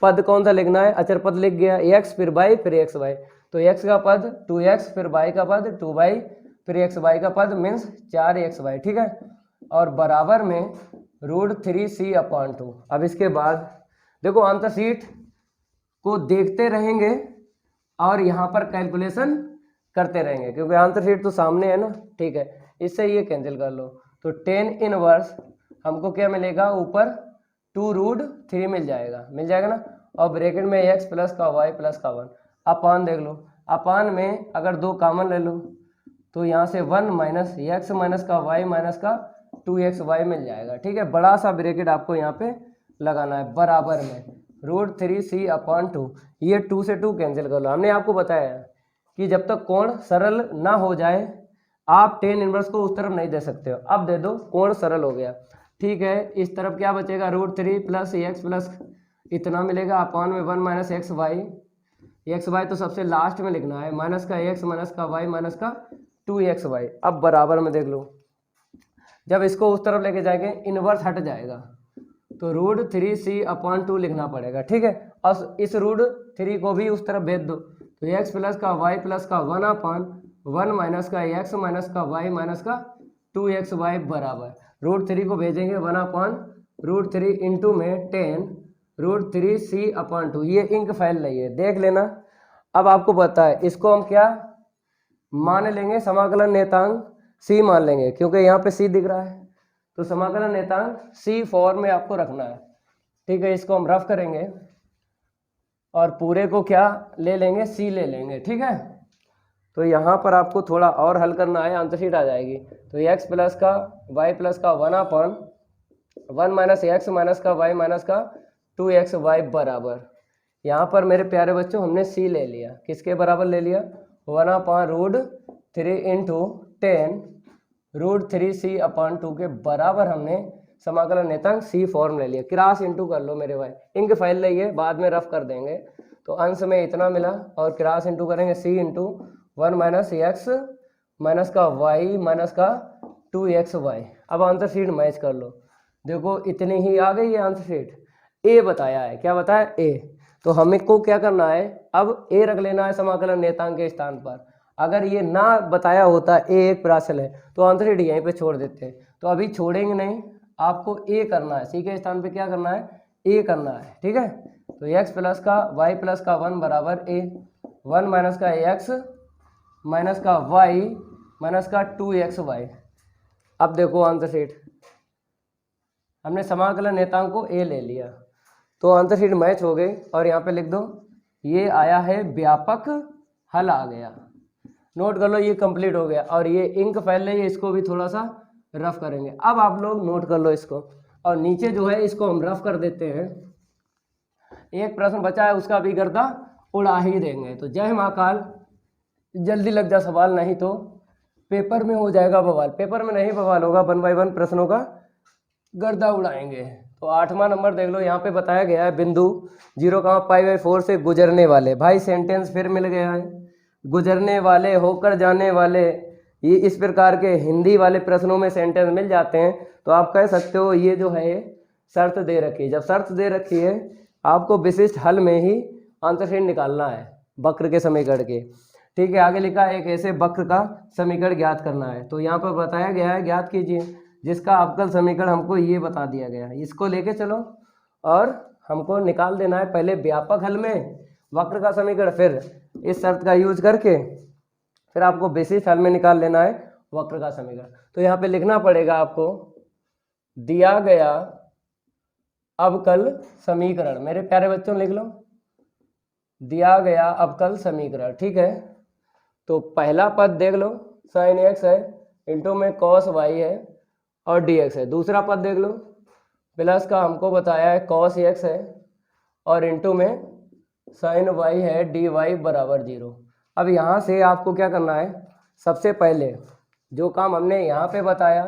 पद कौन सा लिखना है, अचर पद लिख गया, एक्स फिर वाई फिर एक्स वाई, तो एक्स का पद 2x फिर वाई का पद 2y फिर एक्स वाई का पद मीन्स 4xy, ठीक है। और बराबर में √3c/2। अब इसके बाद देखो आंसर शीट को देखते रहेंगे और यहाँ पर कैलकुलेशन करते रहेंगे, क्योंकि आंसर शीट तो सामने है ना, ठीक है। इससे ये कैंसिल कर लो, तो 10 इनवर्स हमको क्या मिलेगा, ऊपर 2√3 मिल जाएगा ना, और ब्रैकेट में x प्लस का y प्लस का 1 अपान देख लो, अपान में अगर 2 कॉमन ले लो तो यहाँ से 1 माइनस एक्स माइनस का y माइनस का 2xy मिल जाएगा, ठीक है। बड़ा सा ब्रैकेट आपको यहाँ पे लगाना है, बराबर में √3c/2। ये 2 से 2 कैंसिल कर लो। हमने आपको बताया कि जब तक कोण सरल ना हो जाए आप टेन इनवर्स को उस तरफ नहीं दे सकते हो। अब दे दो, कोण सरल हो गया, ठीक है। इस तरफ क्या बचेगा, √3 प्लस एक्स प्लस इतना मिलेगा, अपान में 1 माइनस एक्स वाई तो सबसे लास्ट में लिखना है, माइनस का एक्स माइनस का वाई माइनस का 2xy। अब बराबर में देख लो, जब इसको उस तरफ लेके जाएंगे इनवर्स हट जाएगा, तो √3c/2 लिखना पड़ेगा, ठीक है। और इस √3 को भी उस तरफ भेज दो, तो एक्स प्लस का वाई प्लस का 1/1 माइनस का एक्स माइनस का वाई माइनस का 2xy बराबर √3 को भेजेंगे 1/√3 इंटू में 10 √3c/2। ये इंक फाइल नहीं है, देख लेना। अब आपको पता है इसको हम क्या मान लेंगे, समाकलन नेतांक c मान लेंगे, क्योंकि यहाँ पे c दिख रहा है, तो समाकलन नेतांक c फॉर्म में आपको रखना है, ठीक है। इसको हम रफ करेंगे और पूरे को क्या ले लेंगे, c ले लेंगे, ठीक है। तो यहाँ पर आपको थोड़ा और हल करना है, आंसर शीट आ जाएगी। तो x प्लस का y प्लस का 1/1 माइनस एक्स माइनस का वाई माइनस का 2xy बराबर, यहाँ पर मेरे प्यारे बच्चों हमने c ले लिया, किसके बराबर ले लिया, 1/√3 इंटू 10 √3c/2 के बराबर हमने समाकलन नेतांक c फॉर्म ले लिया। क्रॉस इंटू कर लो मेरे भाई, इंक फाइल लिए बाद में रफ कर देंगे। तो अंश में इतना मिला और क्रॉस इंटू करेंगे c into 1 minus x minus का वाई माइनस का 2xy। अब आंसर शीट मैच कर लो, देखो इतनी ही आ गई है आंसर शीट। ए बताया है, क्या बताया, ए। तो हमें को क्या करना है, अब ए रख लेना है समाकलन नेतांक के स्थान पर। अगर ये ना बताया होता ए एक प्राचल है तो आंसर शीट यहीं पे छोड़ देते हैं, तो अभी छोड़ेंगे नहीं, आपको ए करना है, सी के स्थान पे क्या करना है, ए करना है, ठीक है। तो एक्स प्लस का वाई प्लस का 1 बराबर ए, 1 माइनस का एक्स माइनस का वाई माइनस का 2xy। अब देखो आंसर शीट, हमने समाकलन नेतांक को ए ले लिया, तो आंसर शीट मैच हो गई। और यहाँ पे लिख दो, ये आया है व्यापक हल आ गया, नोट कर लो, ये कंप्लीट हो गया। और ये इंक फाइल है, इसको भी थोड़ा सा रफ करेंगे। अब आप लोग नोट कर लो इसको, और नीचे जो है इसको हम रफ कर देते हैं। एक प्रश्न बचा है, उसका भी गर्दा उड़ा ही देंगे। तो जय महाकाल, जल्दी लग जा सवाल, नहीं तो पेपर में हो जाएगा बवाल। पेपर में नहीं बवाल होगा, 1 बाय 1 प्रश्नों का गर्दा उड़ाएंगे। तो 8वां नंबर देख लो, यहाँ पे बताया गया है बिंदु 0,π/4 से गुजरने वाले, भाई सेंटेंस फिर मिल गया है, गुजरने वाले, होकर जाने वाले, ये इस प्रकार के हिंदी वाले प्रश्नों में सेंटेंस मिल जाते हैं। तो आप कह सकते हो ये जो है शर्त दे रखी है, जब शर्त दे रखी है आपको विशिष्ट हल में ही आंसर शीट निकालना है वक्र के समीकरण के, ठीक है। आगे लिखा है एक ऐसे वक्र का समीकरण ज्ञात करना है, तो यहाँ पर बताया गया है ज्ञात कीजिए, जिसका अवकल समीकरण हमको ये बता दिया गया है। इसको लेके चलो और हमको निकाल देना है पहले व्यापक हल में वक्र का समीकरण, फिर इस शर्त का यूज करके फिर आपको विशिष्ट हल में निकाल लेना है वक्र का समीकरण। तो यहाँ पे लिखना पड़ेगा आपको, दिया गया अवकल समीकरण, मेरे प्यारे बच्चों लिख लो, दिया गया अवकल समीकरण, ठीक है। तो पहला पद देख लो, sin x है, इंटू में cos y है और dx है। दूसरा पद देख लो, प्लस का हमको बताया है cos x है और इंटू में sin y है, dy बराबर 0। अब यहाँ से आपको क्या करना है, सबसे पहले जो काम हमने यहाँ पे बताया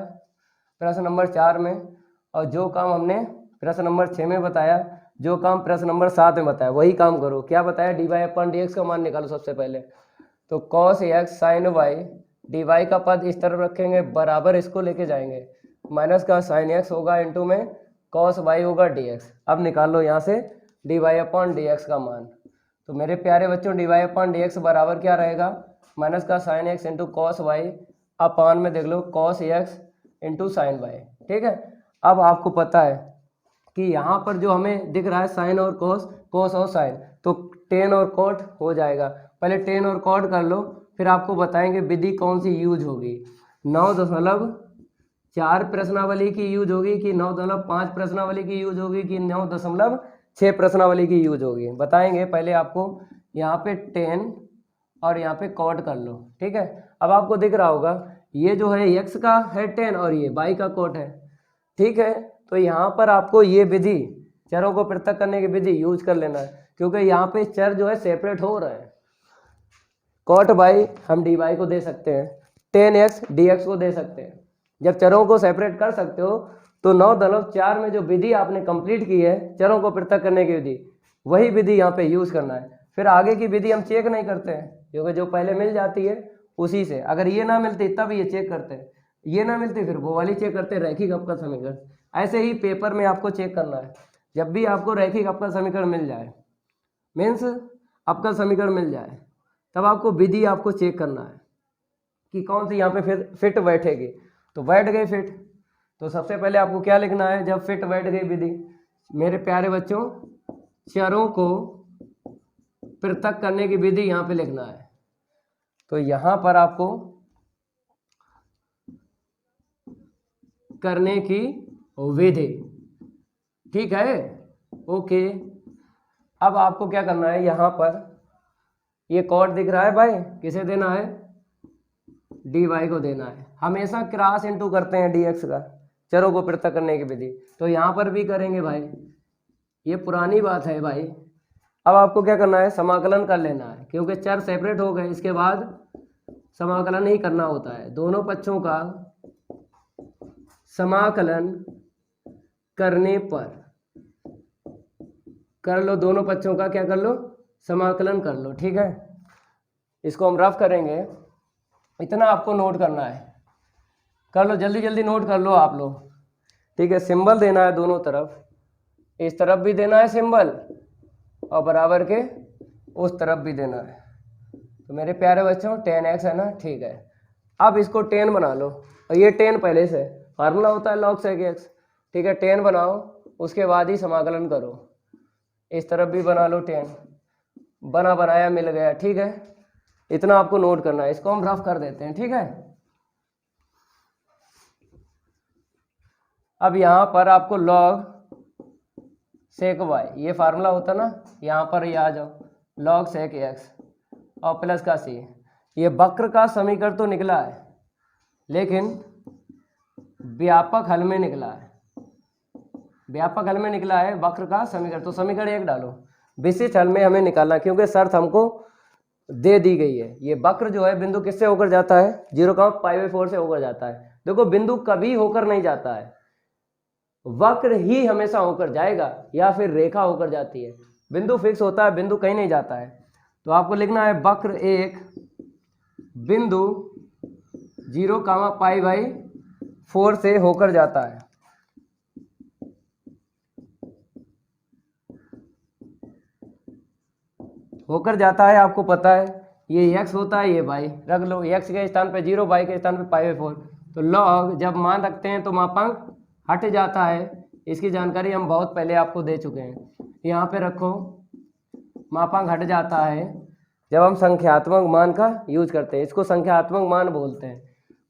प्रश्न नंबर 4 में, और जो काम हमने प्रश्न नंबर 6 में बताया, जो काम प्रश्न नंबर 7 में बताया वही काम करो। क्या बताया, d y upon d x का मान निकालो सबसे पहले। तो cos x sine y, d y का पद इस तरफ रखेंगे, बराबर इसको लेके जाएंगे, माइनस का साइन एक्स होगा इंटू में कॉस वाई होगा डी एक्स। अब निकाल लो यहाँ से D Y upon D x का मान। तो मेरे प्यारे बच्चों D Y upon D X बराबर क्या रहेगा, माइनस का sine X into cos Y upon में देख लो cos X into sine Y. ठीक है, अब आपको पता है कि यहाँ पर जो हमें दिख रहा है साइन और कोस, कोस और साइन, तो टेन और कॉट हो जाएगा। पहले टेन और कॉट कर लो, फिर आपको बताएंगे विधि कौन सी यूज होगी। 9.4 प्रश्नावली की यूज होगी कि 9.5 प्रश्नावली की यूज होगी कि 9.6 प्रश्नावली की यूज होगी, बताएंगे। पहले आपको यहाँ पे 10 और यहाँ पे कॉट कर लो। ठीक है, अब आपको दिख रहा होगा ये जो है x का है 10 और ये y का कॉट है। ठीक है, तो यहाँ पर आपको ये विधि चरों को पृथक करने की विधि यूज कर लेना है, क्योंकि यहाँ पे चर जो है सेपरेट हो रहे हैं। कॉट वाई हम डी वाई को दे सकते हैं, 10x dx को दे सकते हैं। जब चरों को सेपरेट कर सकते हो तो 9.4 में जो विधि आपने कंप्लीट की है चरों को पृथक करने की विधि, वही विधि यहाँ पे यूज करना है। फिर आगे की विधि हम चेक नहीं करते हैं, क्योंकि जो पहले मिल जाती है उसी से, अगर ये ना मिलती तब ये चेक करते हैं, ये ना मिलती फिर वो वाली चेक करते हैं, रैखिक अवकल समीकरण। ऐसे ही पेपर में आपको चेक करना है, जब भी आपको रैखिक अवकल समीकरण मिल जाए, मीन्स अवकल समीकरण मिल जाए, तब आपको विधि आपको चेक करना है कि कौन सी यहाँ पे फिर फिट बैठेगी। तो बैठ गई फिट, तो सबसे पहले आपको क्या लिखना है, जब फिट बैठ गई विधि, मेरे प्यारे बच्चों चरों को पृथक करने की विधि यहाँ पे लिखना है। तो यहाँ पर आपको करने की विधि, ठीक है, ओके। अब आपको क्या करना है, यहाँ पर ये कॉट दिख रहा है भाई, किसे देना है, डी वाई को देना है। हमेशा क्रॉस इंटू करते हैं डी एक्स का, चरों को पृथक करने की विधि, तो यहाँ पर भी करेंगे भाई, ये पुरानी बात है भाई। अब आपको क्या करना है, समाकलन कर लेना है, क्योंकि चर सेपरेट हो गए, इसके बाद समाकलन ही करना होता है। दोनों पक्षों का समाकलन करने पर कर लो, दोनों पक्षों का क्या कर लो, समाकलन कर लो। ठीक है, इसको हम रफ करेंगे, इतना आपको नोट करना है, कर लो जल्दी जल्दी नोट कर लो आप लोग। ठीक है, सिंबल देना है दोनों तरफ, इस तरफ भी देना है सिंबल और बराबर के उस तरफ भी देना है। तो मेरे प्यारे बच्चों 10x है ना, ठीक है। अब इसको 10 बना लो, और ये 10 पहले से फार्मूला होता है log sec x। ठीक है, 10 बनाओ, उसके बाद ही समाकलन करो। इस तरफ भी बना लो 10, बना बनाया मिल गया। ठीक है, इतना आपको नोट करना है, इसको हम रफ कर देते हैं। ठीक है, अब यहाँ पर आपको log sec y, ये फार्मूला होता ना, यहाँ पर ये आ जाओ, log sec x और प्लस का c। ये वक्र का समीकरण तो निकला है, लेकिन व्यापक हल में निकला है, व्यापक हल में निकला है वक्र का समीकरण, तो समीकरण 1 डालो। विशिष्ट हल में हमें निकालना, क्योंकि शर्त हमको दे दी गई है। ये वक्र जो है बिंदु किससे होकर जाता है, 0.π/4 से होकर जाता है। देखो बिंदु कभी होकर नहीं जाता है, वक्र ही हमेशा होकर जाएगा या फिर रेखा होकर जाती है। बिंदु फिक्स होता है, बिंदु कहीं नहीं जाता है। तो आपको लिखना है वक्र एक बिंदु 0.π/4 से होकर जाता है। होकर जाता है, आपको पता है ये x होता है, ये y रख लो, x के स्थान पे 0, y के स्थान पे π/4। तो log जब मान रखते हैं तो मापांक हट जाता है, इसकी जानकारी हम बहुत पहले आपको दे चुके हैं। यहाँ पे रखो, मापांक हट जाता है जब हम संख्यात्मक मान का यूज करते हैं, इसको संख्यात्मक मान बोलते हैं।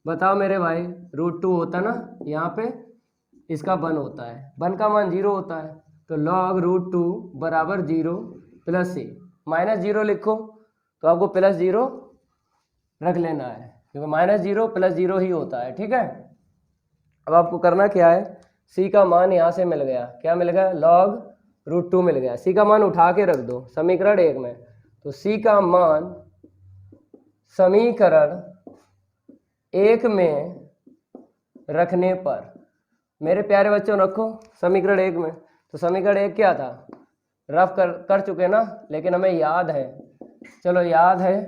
बताओ मेरे भाई, √2 होता ना, यहाँ पे इसका 1 होता है, 1 का मान 0 होता है, तो log √2 बराबर 0 प्लस c, -0 लिखो तो आपको +0 रख लेना है, क्योंकि -0 +0 ही होता है। ठीक है, अब आपको करना क्या है, c का मान यहाँ से मिल गया, क्या मिल गया, log √2 मिल गया। c का मान उठा के रख दो समीकरण 1 में, तो c का मान समीकरण 1 में रखने पर, मेरे प्यारे बच्चों रखो समीकरण 1 में, तो समीकरण 1 क्या था, रफ कर चुके ना, लेकिन हमें याद है, चलो याद है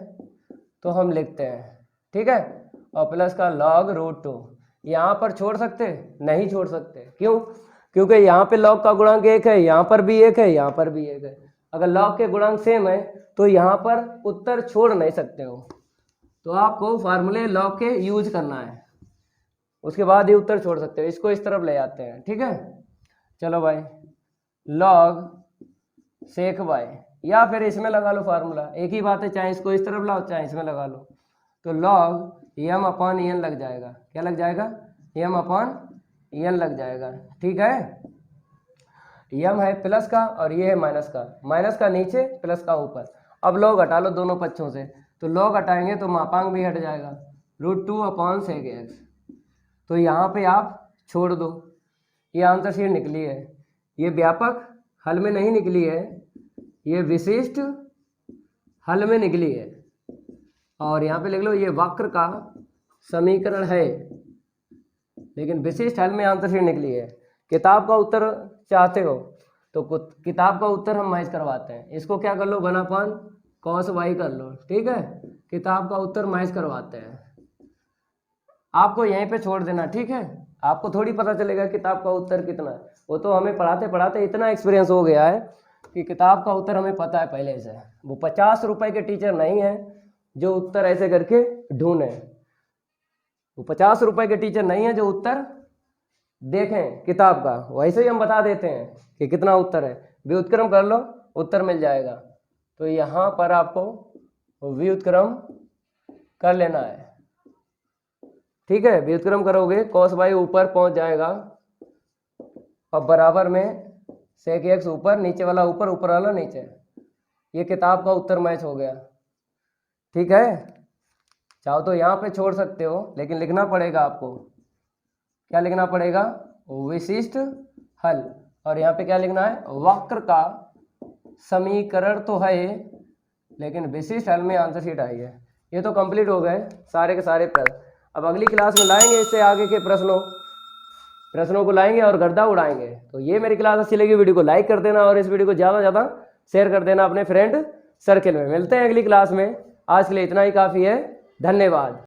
तो हम लिखते हैं, ठीक है। और प्लस का log √2, यहाँ पर छोड़ सकते नहीं, छोड़ सकते, क्यों, क्योंकि यहाँ पे log का गुणांक 1 है, यहाँ पर भी 1 है, यहाँ पर भी 1 है। अगर log के गुणांक सेम है तो यहाँ पर उत्तर छोड़ नहीं सकते हो, तो आपको फार्मूले log के यूज करना है, उसके बाद ही उत्तर छोड़ सकते हो। इसको इस तरफ ले जाते हैं, ठीक है। चलो भाई, log sec y, या फिर इसमें लगा लो फार्मूला, एक ही बात है, चाहे इसको इस तरफ लाओ चाहे इसमें लगा लो, तो log m/n लग जाएगा। क्या लग जाएगा, m/n लग जाएगा, ठीक है। m है प्लस का और ये है माइनस का नीचे, प्लस का ऊपर। अब log हटा लो दोनों पक्षों से, तो log हटाएंगे तो मापांक भी हट जाएगा, √2/sec x। तो यहाँ पे आप छोड़ दो, ये आंसर शीट निकली है, ये व्यापक हल में नहीं निकली है, ये विशिष्ट हल में निकली है। और यहाँ पे लिख लो ये वक्र का समीकरण है, लेकिन विशिष्ट हल में आंसर शीट निकली है। किताब का उत्तर चाहते हो तो किताब का उत्तर हम मैच करवाते हैं, इसको क्या कर लो, 1/cos y कर लो, ठीक है। किताब का उत्तर मैच करवाते हैं, आपको यहीं पे छोड़ देना, ठीक है। आपको थोड़ी पता चलेगा किताब का उत्तर कितना है, वो तो हमें पढ़ाते पढ़ाते इतना एक्सपीरियंस हो गया है कि किताब का उत्तर हमें पता है पहले से। वो 50 रुपए के टीचर नहीं है जो उत्तर ऐसे करके ढूंढे, वो 50 रुपए के टीचर नहीं है जो उत्तर देखें किताब का, वैसे ही हम बता देते हैं कि कितना उत्तर है। व्युत्क्रम कर लो, उत्तर मिल जाएगा। तो यहाँ पर आपको व्युत्क्रम कर लेना है, ठीक है। व्युत्क्रम करोगे cos y ऊपर पहुंच जाएगा और बराबर में sec x ऊपर, नीचे वाला ऊपर, ऊपर वाला नीचे। ये किताब का उत्तर मैच हो गया, ठीक है। चाहो तो यहाँ पे छोड़ सकते हो, लेकिन लिखना पड़ेगा आपको, क्या लिखना पड़ेगा, विशिष्ट हल। और यहाँ पे क्या लिखना है, वक्र का समीकरण तो है, लेकिन विशिष्ट हल में आंसर शीट आई है। ये तो कंप्लीट हो गए सारे के सारे प्रश्न। अब अगली क्लास में लाएंगे इससे आगे के प्रश्नों को लाएंगे और गर्दा उड़ाएंगे। तो ये मेरी क्लास अच्छी लगी, वीडियो को लाइक कर देना और इस वीडियो को ज़्यादा से ज़्यादा शेयर कर देना अपने फ्रेंड सर्किल में। मिलते हैं अगली क्लास में, आज के लिए इतना ही काफ़ी है, धन्यवाद।